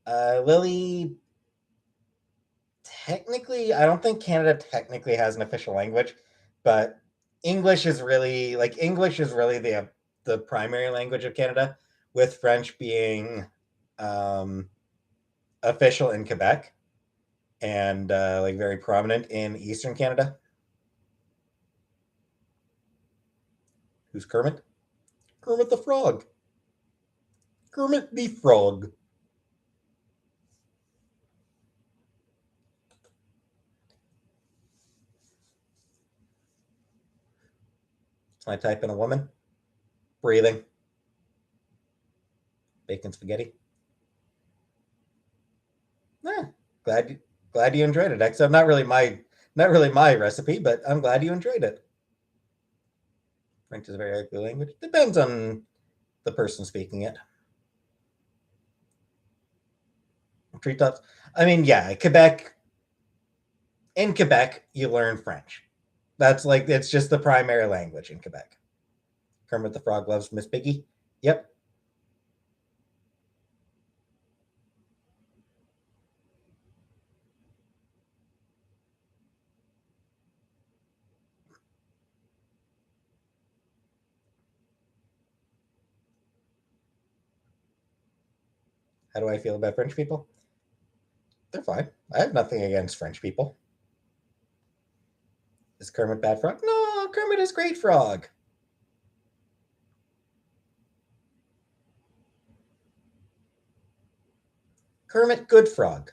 Lily, technically, I don't think Canada technically has an official language, but English is really the primary language of Canada, with French being um, official in Quebec and like very prominent in Eastern Canada. Who's Kermit? Kermit the Frog. Kermit the Frog. Can I type in a woman? Breathing. Bacon spaghetti. Yeah, glad glad you enjoyed it. Except not really my recipe, but I'm glad you enjoyed it. French is a very ugly language. Depends on the person speaking it. Treetops. I mean, yeah, Quebec. In Quebec, you learn French. That's like it's just the primary language in Quebec. Kermit the Frog loves Miss Piggy. Yep. How do I feel about French people? They're fine. I have nothing against French people. Is Kermit bad frog? No, Kermit is great frog. Kermit good frog.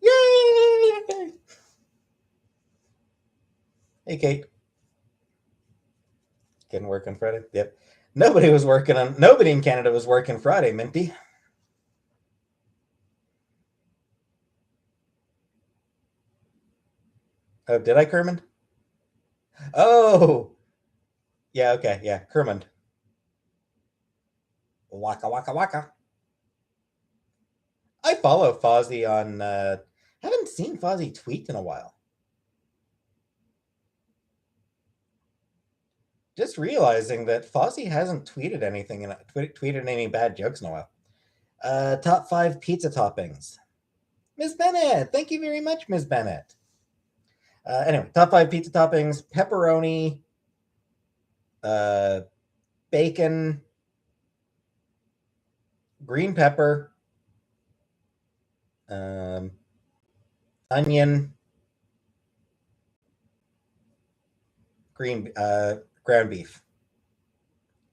Yay! Hey, Kate. Couldn't work on Friday. Yep. Nobody in Canada was working Friday, Minty. Oh, did I Kermit? Oh, yeah, okay, yeah, Kermit. Waka waka waka. I follow Fozzie on. Haven't seen Fozzie tweet in a while. Just realizing that Fozzie hasn't tweeted anything and tweeted any bad jokes in a while. Top 5 pizza toppings. Ms. Bennett, thank you very much, Ms. Bennett. Anyway, top 5 pizza toppings: pepperoni, uh, bacon, green pepper, um, onion, ground beef.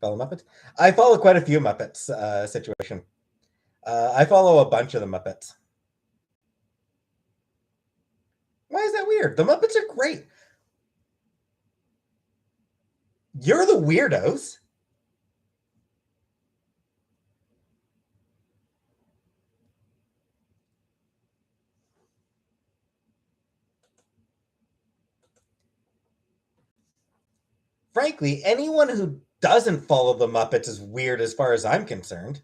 Follow Muppets. I follow quite a few Muppets situation. I follow a bunch of the Muppets. Why is that weird? The Muppets are great. You're the weirdos. Frankly, anyone who doesn't follow the Muppets is weird as far as I'm concerned.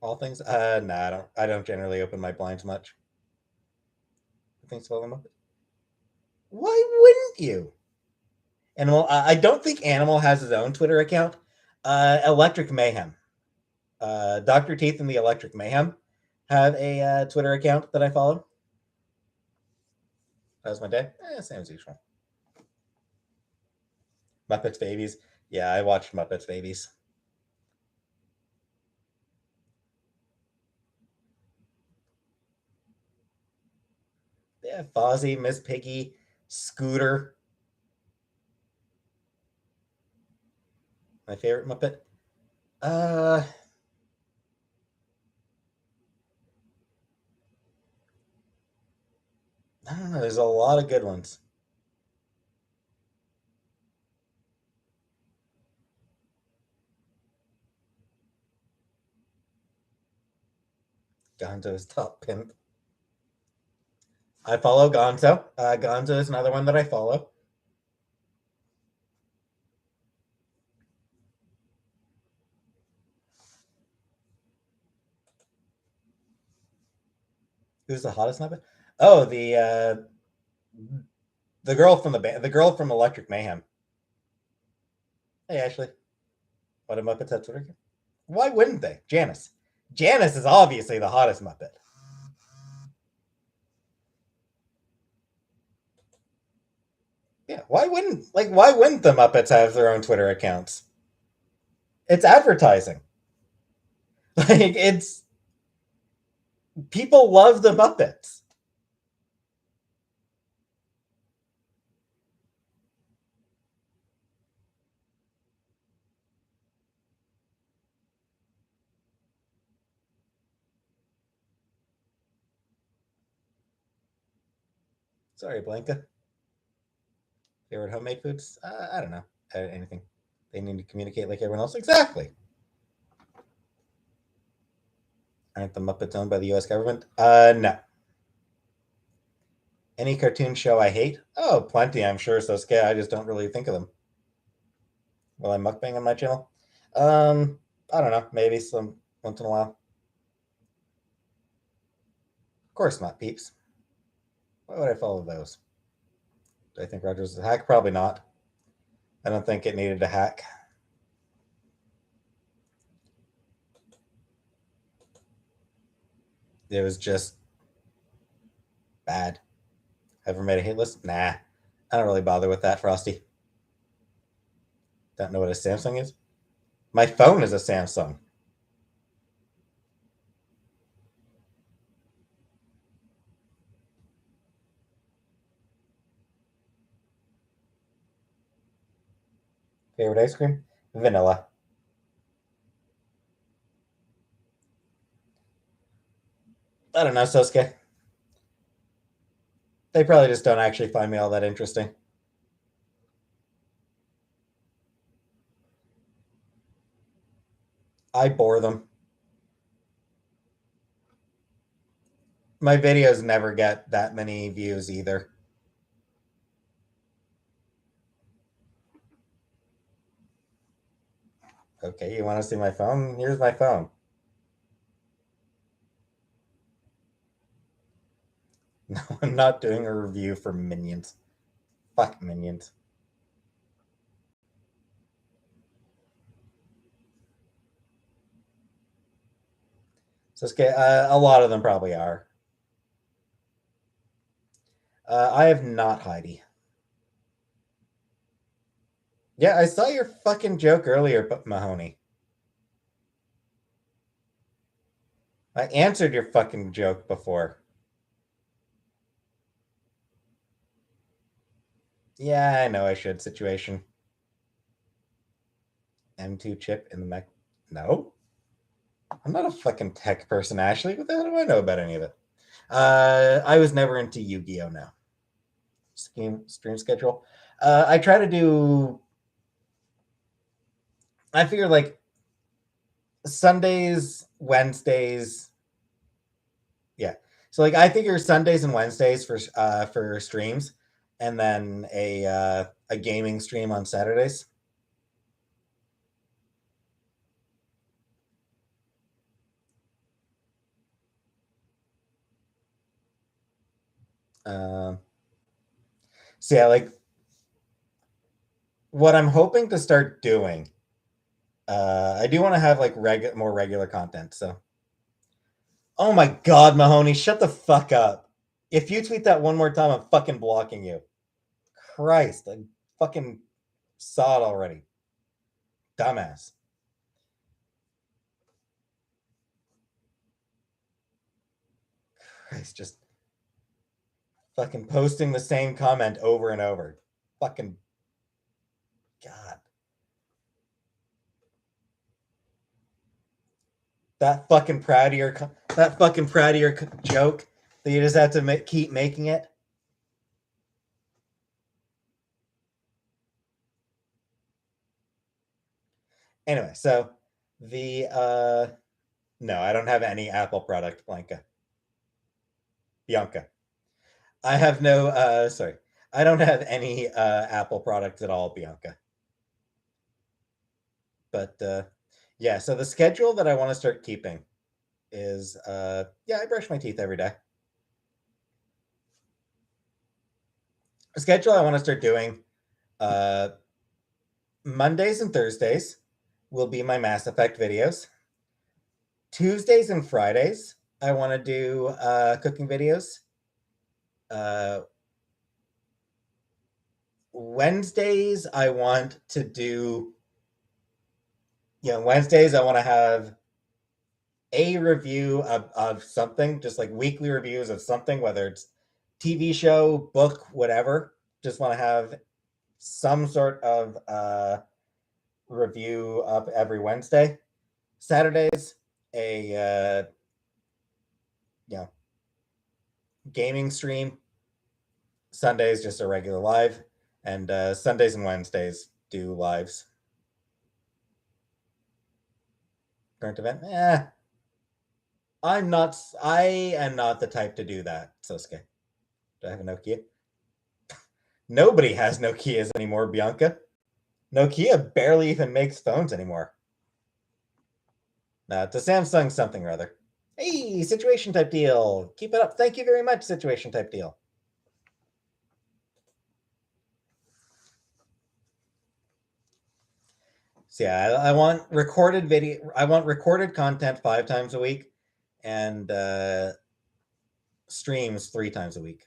All things, nah, I don't generally open my blinds much. Things follow the Muppets. Why wouldn't you? Animal, I don't think Animal has his own Twitter account. Electric Mayhem. Dr. Teeth and the Electric Mayhem have a Twitter account that I follow. That was my day. Same as usual. Muppets Babies. Yeah, I watched Muppets Babies. Yeah, Fozzie, Miss Piggy, Scooter. My favorite Muppet. Uh, I don't know. There's a lot of good ones. Gonzo's top pimp. I follow Gonzo. Gonzo is another one that I follow. Who's the hottest Muppet? Oh, the girl from the band, the girl from Electric Mayhem. Hey, Ashley. What a Muppets have Twitter? Why wouldn't they? Janice. Janice is obviously the hottest Muppet. Yeah, why wouldn't the Muppets have their own Twitter accounts? It's advertising. Like it's people love the Muppets. Sorry, Blanca. Favorite homemade foods? I don't know. Anything. They need to communicate like everyone else. Exactly. Aren't the Muppets owned by the U.S. government? No. Any cartoon show I hate? Oh, plenty, I'm sure. So scary. I just don't really think of them. Will I mukbang on my channel? I don't know. Maybe some once in a while. Of course not, peeps. Why would I follow those? Do I think Rogers is a hack? Probably not. I don't think it needed a hack. It was just bad. Ever made a hit list? Nah. I don't really bother with that, Frosty. Don't know what a Samsung is? My phone is a Samsung. Favorite ice cream? Vanilla. I don't know, Sosuke. They probably just don't actually find me all that interesting. I bore them. My videos never get that many views either. Okay, you want to see my phone? Here's my phone. No, I'm not doing a review for Minions. Fuck Minions. Sosuke, a lot of them probably are. I have not Heidi. Yeah, I saw your fucking joke earlier, but Mahoney. I answered your fucking joke before. Yeah, I know I should. Situation. M2 chip in the mech. No, I'm not a fucking tech person, Ashley. What the hell do I know about any of it? I was never into Yu-Gi-Oh! Now. Stream schedule. I try to do. I figure like Sundays, Wednesdays. Yeah. So like I figure Sundays and Wednesdays for streams, and then a gaming stream on Saturdays. Um, so yeah, like what I'm hoping to start doing. I do want to have like more regular content. So, oh my God, Mahoney, shut the fuck up. If you tweet that one more time, I'm fucking blocking you. Christ, I fucking saw it already. Dumbass. Christ, just fucking posting the same comment over and over. Fucking God. That fucking proud of your joke that you just have to keep making it. Anyway, so the no, I don't have any Apple product, Bianca. I have no sorry. I don't have any Apple products at all, Bianca. But yeah, so the schedule that I want to start keeping is yeah, I brush my teeth every day. A schedule I want to start doing Mondays and Thursdays will be my Mass Effect videos. Tuesdays and Fridays, I want to do cooking videos. Wednesdays, I want to do, Wednesdays, I want to have a review of something, just like weekly reviews of something, whether it's TV show, book, whatever. Just want to have some sort of review up every Wednesday. Saturdays, a gaming stream. Sundays, just a regular live, and Sundays and Wednesdays do lives. Current event, I am not the type to do that, Sosuke. Do I have a Nokia? Nobody has Nokias anymore, Bianca. Nokia barely even makes phones anymore. It's a Samsung something or other. Hey, situation type deal. Keep it up. Thank you very much, situation type deal. So yeah, I want recorded video. I want recorded content 5 times a week, and streams 3 times a week.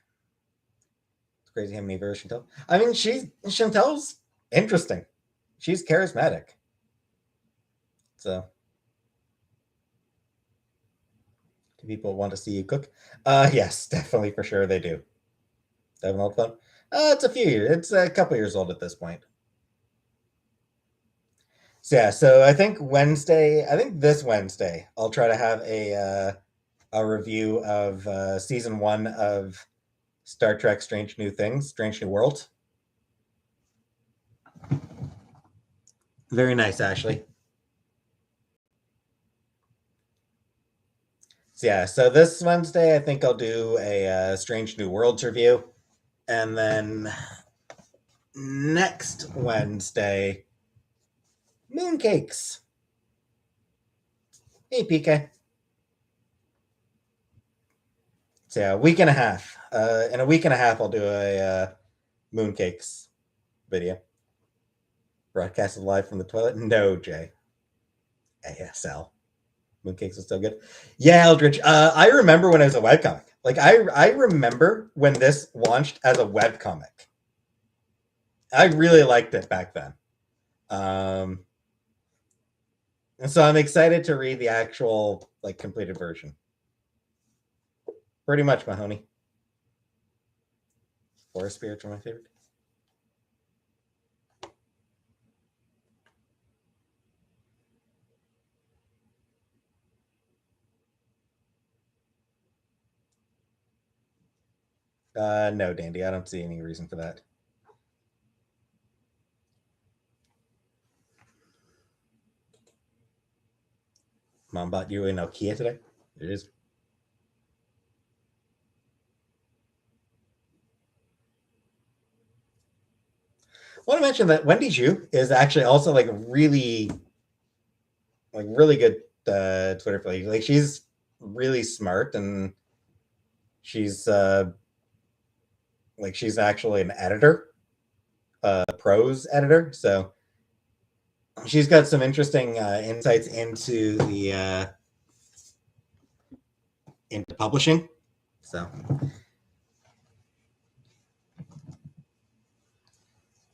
It's crazy how many viewers Chantel. I mean, Chantel's interesting. She's charismatic. So, do people want to see you cook? Yes, definitely, for sure they do. Having all fun. It's a few years. It's a couple years old at this point. So yeah, so I think this Wednesday, I'll try to have a review of season 1 of Star Trek: Strange New Worlds. Very nice, Ashley. So yeah, so this Wednesday, I think I'll do a Strange New Worlds review, and then next Wednesday, mooncakes. Hey, PK. So yeah, a week and a half. In a week and a half, I'll do a mooncakes video. Broadcasted live from the toilet? No, Jay. ASL. Mooncakes is still good. Yeah, Eldridge. I remember when it was a webcomic. Like, I remember when this launched as a webcomic. I really liked it back then. And so I'm excited to read the actual, like, completed version. Pretty much, Mahoney. Forest spirits are my favorite. No, Dandy, I don't see any reason for that. Mom bought you a Nokia today? It is. I want to mention that Wendy Zhu is actually also like really good Twitter play. Like, she's really smart, and she's she's actually an editor, prose editor. So she's got some interesting insights into the into publishing. So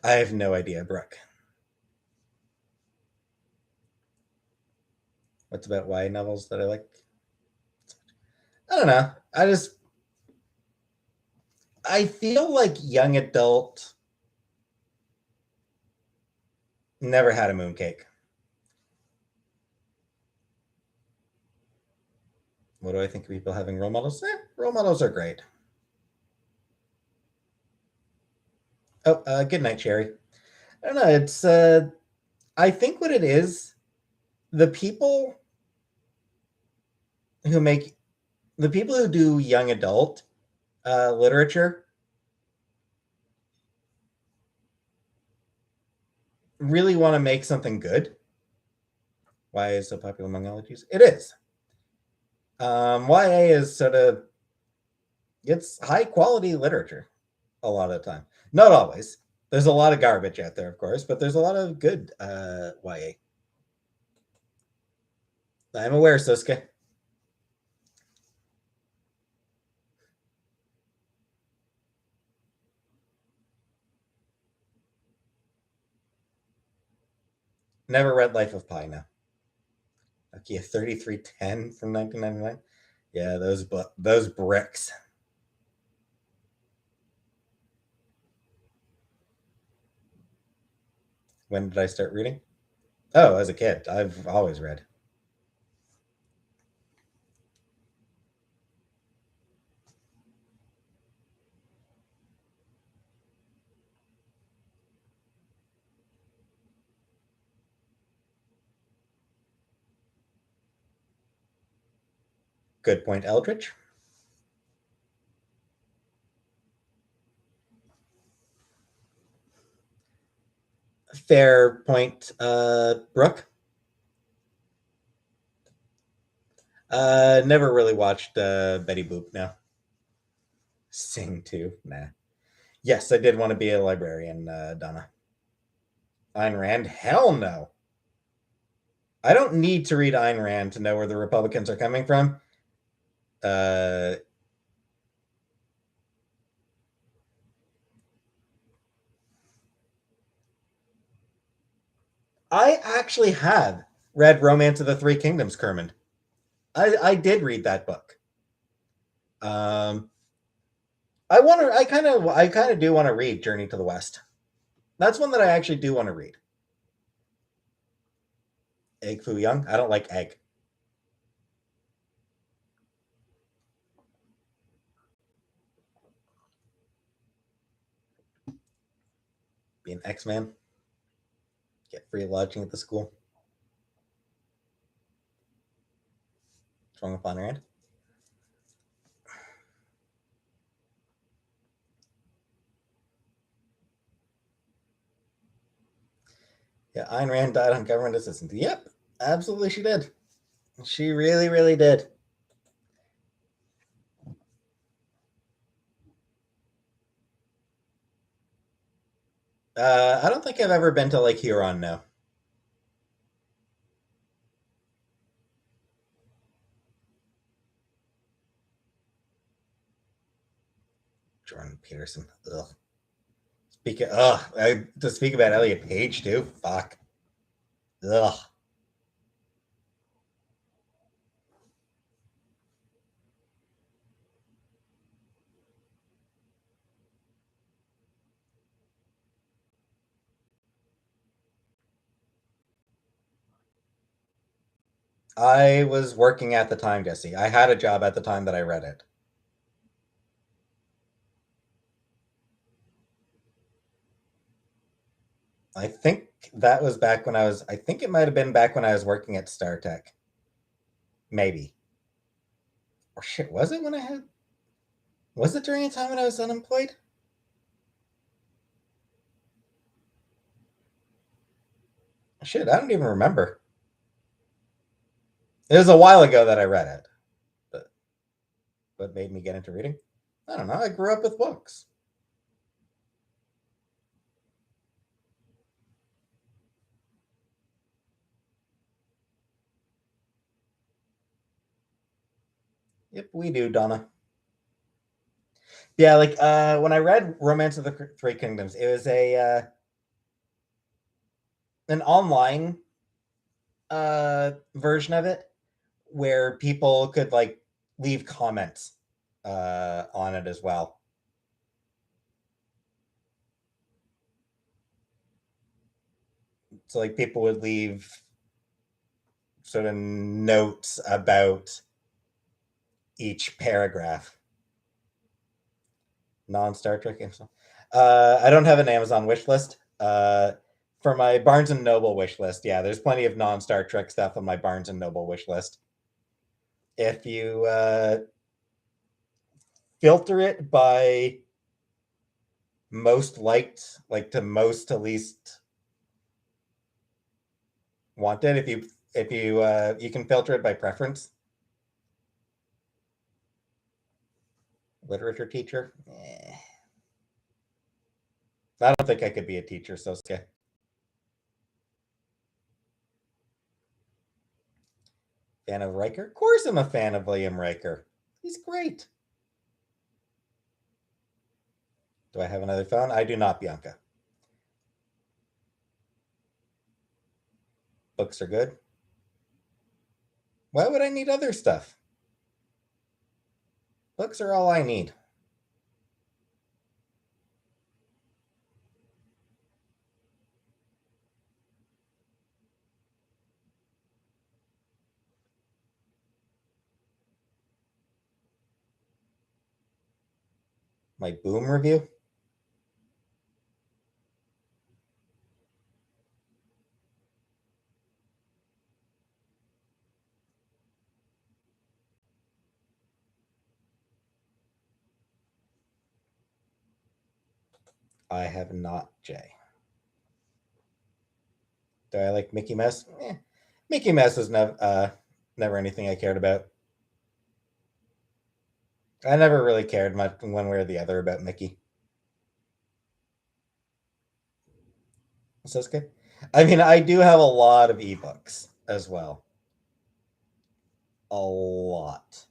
I have no idea, Brooke. What's about YA novels that I like? I don't know. I feel like young adult never had a mooncake. What do I think of people having role models? Role models are great. Oh, good night, Cherry. I don't know. I think what it is, the people who make, the people who do young adult literature really want to make something good. Why is it so popular among allergies? It is. YA is sort of, it's high quality literature a lot of the time. Not always. There's a lot of garbage out there, of course, but there's a lot of good YA. I'm aware, Suska. Never read Life of Pi now. Okay, 3310 from 1999. Yeah, those bricks. When did I start reading? Oh, as a kid. I've always read. Good point, Eldritch. Fair point, Brooke. Never really watched Betty Boop now. Sing too? Nah. Yes, I did want to be a librarian, Donna. Ayn Rand? Hell no. I don't need to read Ayn Rand to know where the Republicans are coming from. Uh, I actually have read Romance of the Three Kingdoms, Kerman. I did read that book. Um, I kind of do want to read Journey to the West. That's one that I actually do want to read. Egg Foo Young. I don't like egg. Be an X Man. Get free lodging at the school. What's wrong with Ayn Rand? Yeah, Ayn Rand died on government assistance. Yep, absolutely, she did. She really, really did. I don't think I've ever been to Lake Huron. No, Jordan Peterson. Ugh. To speak about Elliot Page too. Fuck. Ugh. I was working at the time, Jesse. I had a job at the time that I read it. I think that was back when I was. I think it might have been back when I was working at StarTech. Maybe. Or shit, was it when I had? Was it during a time when I was unemployed? Shit, I don't even remember. It was a while ago that I read it. But what made me get into reading? I don't know. I grew up with books. Yep, we do, Donna. Yeah, like when I read Romance of the Three Kingdoms, it was a an online version of it where people could like leave comments on it as well. So like people would leave sort of notes about each paragraph. Non-Star Trek. I don't have an Amazon wish list. For my Barnes and Noble wish list, yeah, there's plenty of non-Star Trek stuff on my Barnes and Noble wish list. If you filter it by most liked, like to most to least wanted, if you you can filter it by preference. Literature teacher. I don't think I could be a teacher, so okay. Fan of Riker? Of course I'm a fan of William Riker. He's great. Do I have another phone? I do not, Bianca. Books are good. Why would I need other stuff? Books are all I need. My Boom review? I have not, Jay. Do I like Mickey Mouse? Mickey Mouse was never anything I cared about. I never really cared much one way or the other about Mickey. So that's good. I mean, I do have a lot of ebooks as well. A lot.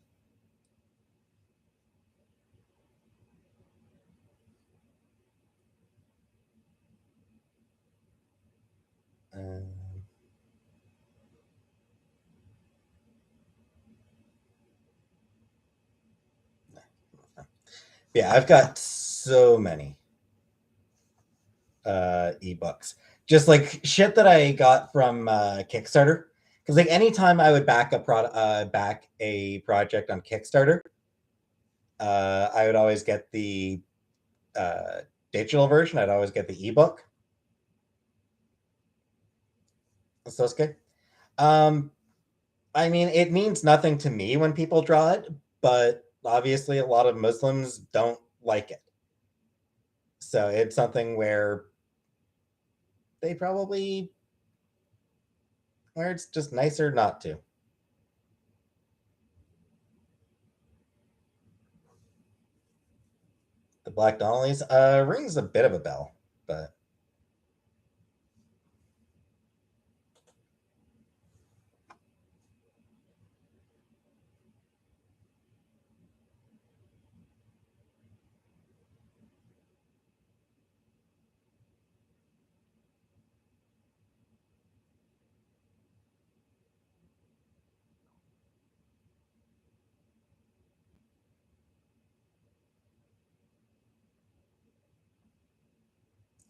Um, yeah, I've got so many ebooks. Just like shit that I got from Kickstarter. Because like anytime I would back back a project on Kickstarter, I would always get the uh, digital version. I'd always get the ebook. So it's good. Um, I mean, it means nothing to me when people draw it, but obviously a lot of Muslims don't like it. So it's something where they probably where it's just nicer not to. The Black Donnellys rings a bit of a bell, but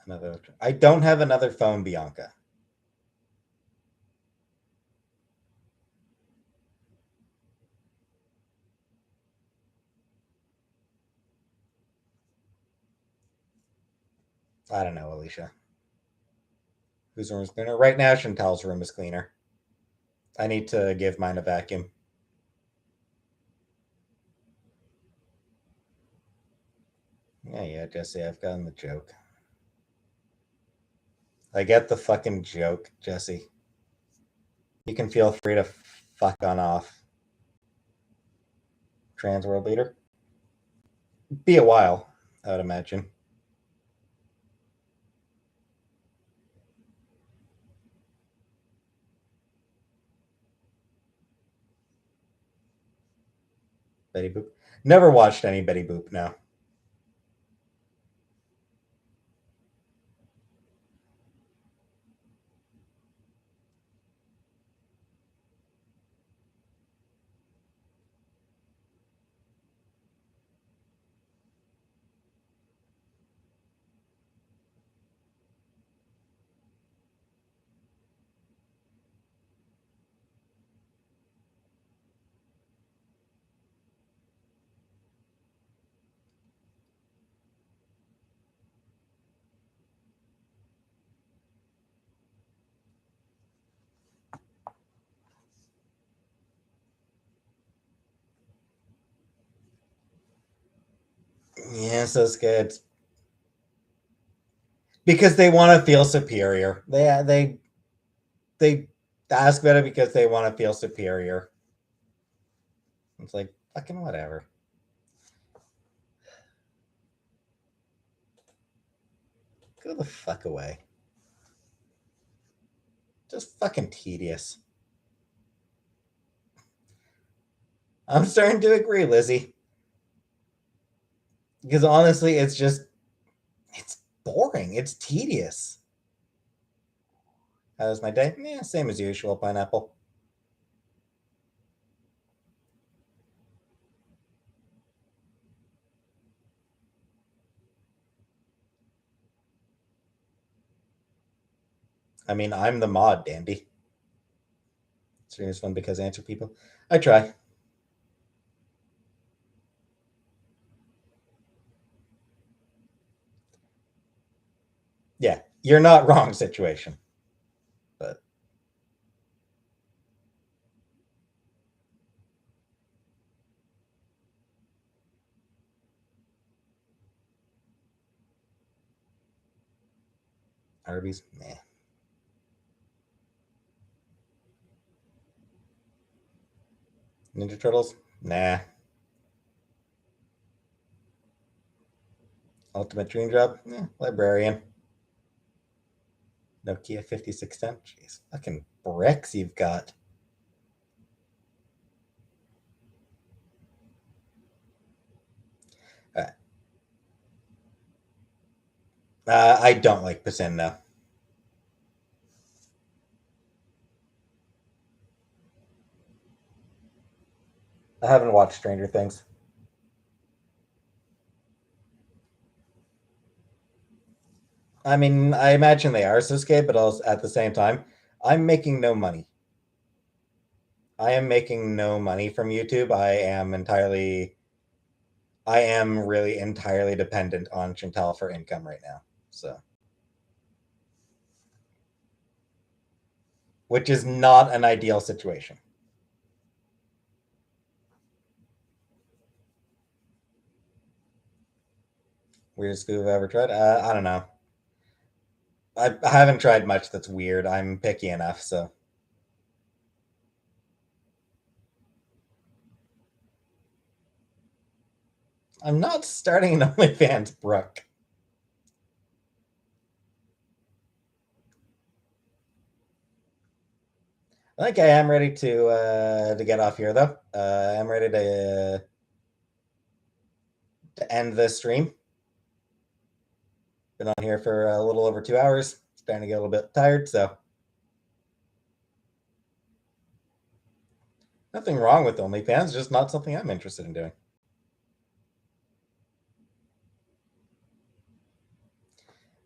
another. I don't have another phone, Bianca. I don't know, Alicia. Whose room is cleaner? Right now, Chantal's room is cleaner. I need to give mine a vacuum. Yeah, Jesse, I've gotten the joke. I get the fucking joke, Jesse. You can feel free to fuck on off. Trans world leader. Be a while, I would imagine. Betty Boop. Never watched any Betty Boop now. Yeah, so scared. Because they want to feel superior. They ask about it because they want to feel superior. It's like fucking whatever. Go the fuck away. Just fucking tedious. I'm starting to agree, Lizzie. Because honestly, it's boring. It's tedious. How was my day? Yeah, same as usual, pineapple. I mean, I'm the mod, Dandy. Stream is fun because I answer people. I try. Yeah, you're not wrong, situation. But Arby's, meh. Ninja Turtles, nah. Ultimate Dream Job, Librarian. Nokia 5610. Jeez, fucking bricks you've got. Uh, I don't like Pasin, no. I haven't watched Stranger Things. I mean, I imagine they are Sasuke, but also at the same time, I'm making no money. I am making no money from YouTube. I am really entirely dependent on Chantal for income right now. So, which is not an ideal situation. Weirdest food I've ever tried? I don't know. I haven't tried much that's weird. I'm picky enough, so I'm not starting an OnlyFans, Brooke. I think I am ready to get off here though. I'm ready to end the stream. Been on here for a little over 2 hours. Starting to get a little bit tired, so nothing wrong with OnlyFans, just not something I'm interested in doing.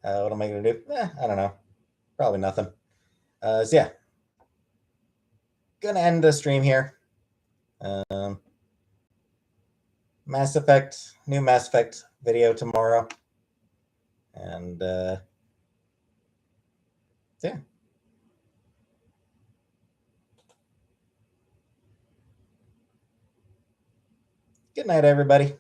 What am I gonna do? I don't know. Probably nothing. So yeah, gonna end the stream here. Um, Mass Effect, new Mass Effect video tomorrow, and yeah. Good night, everybody.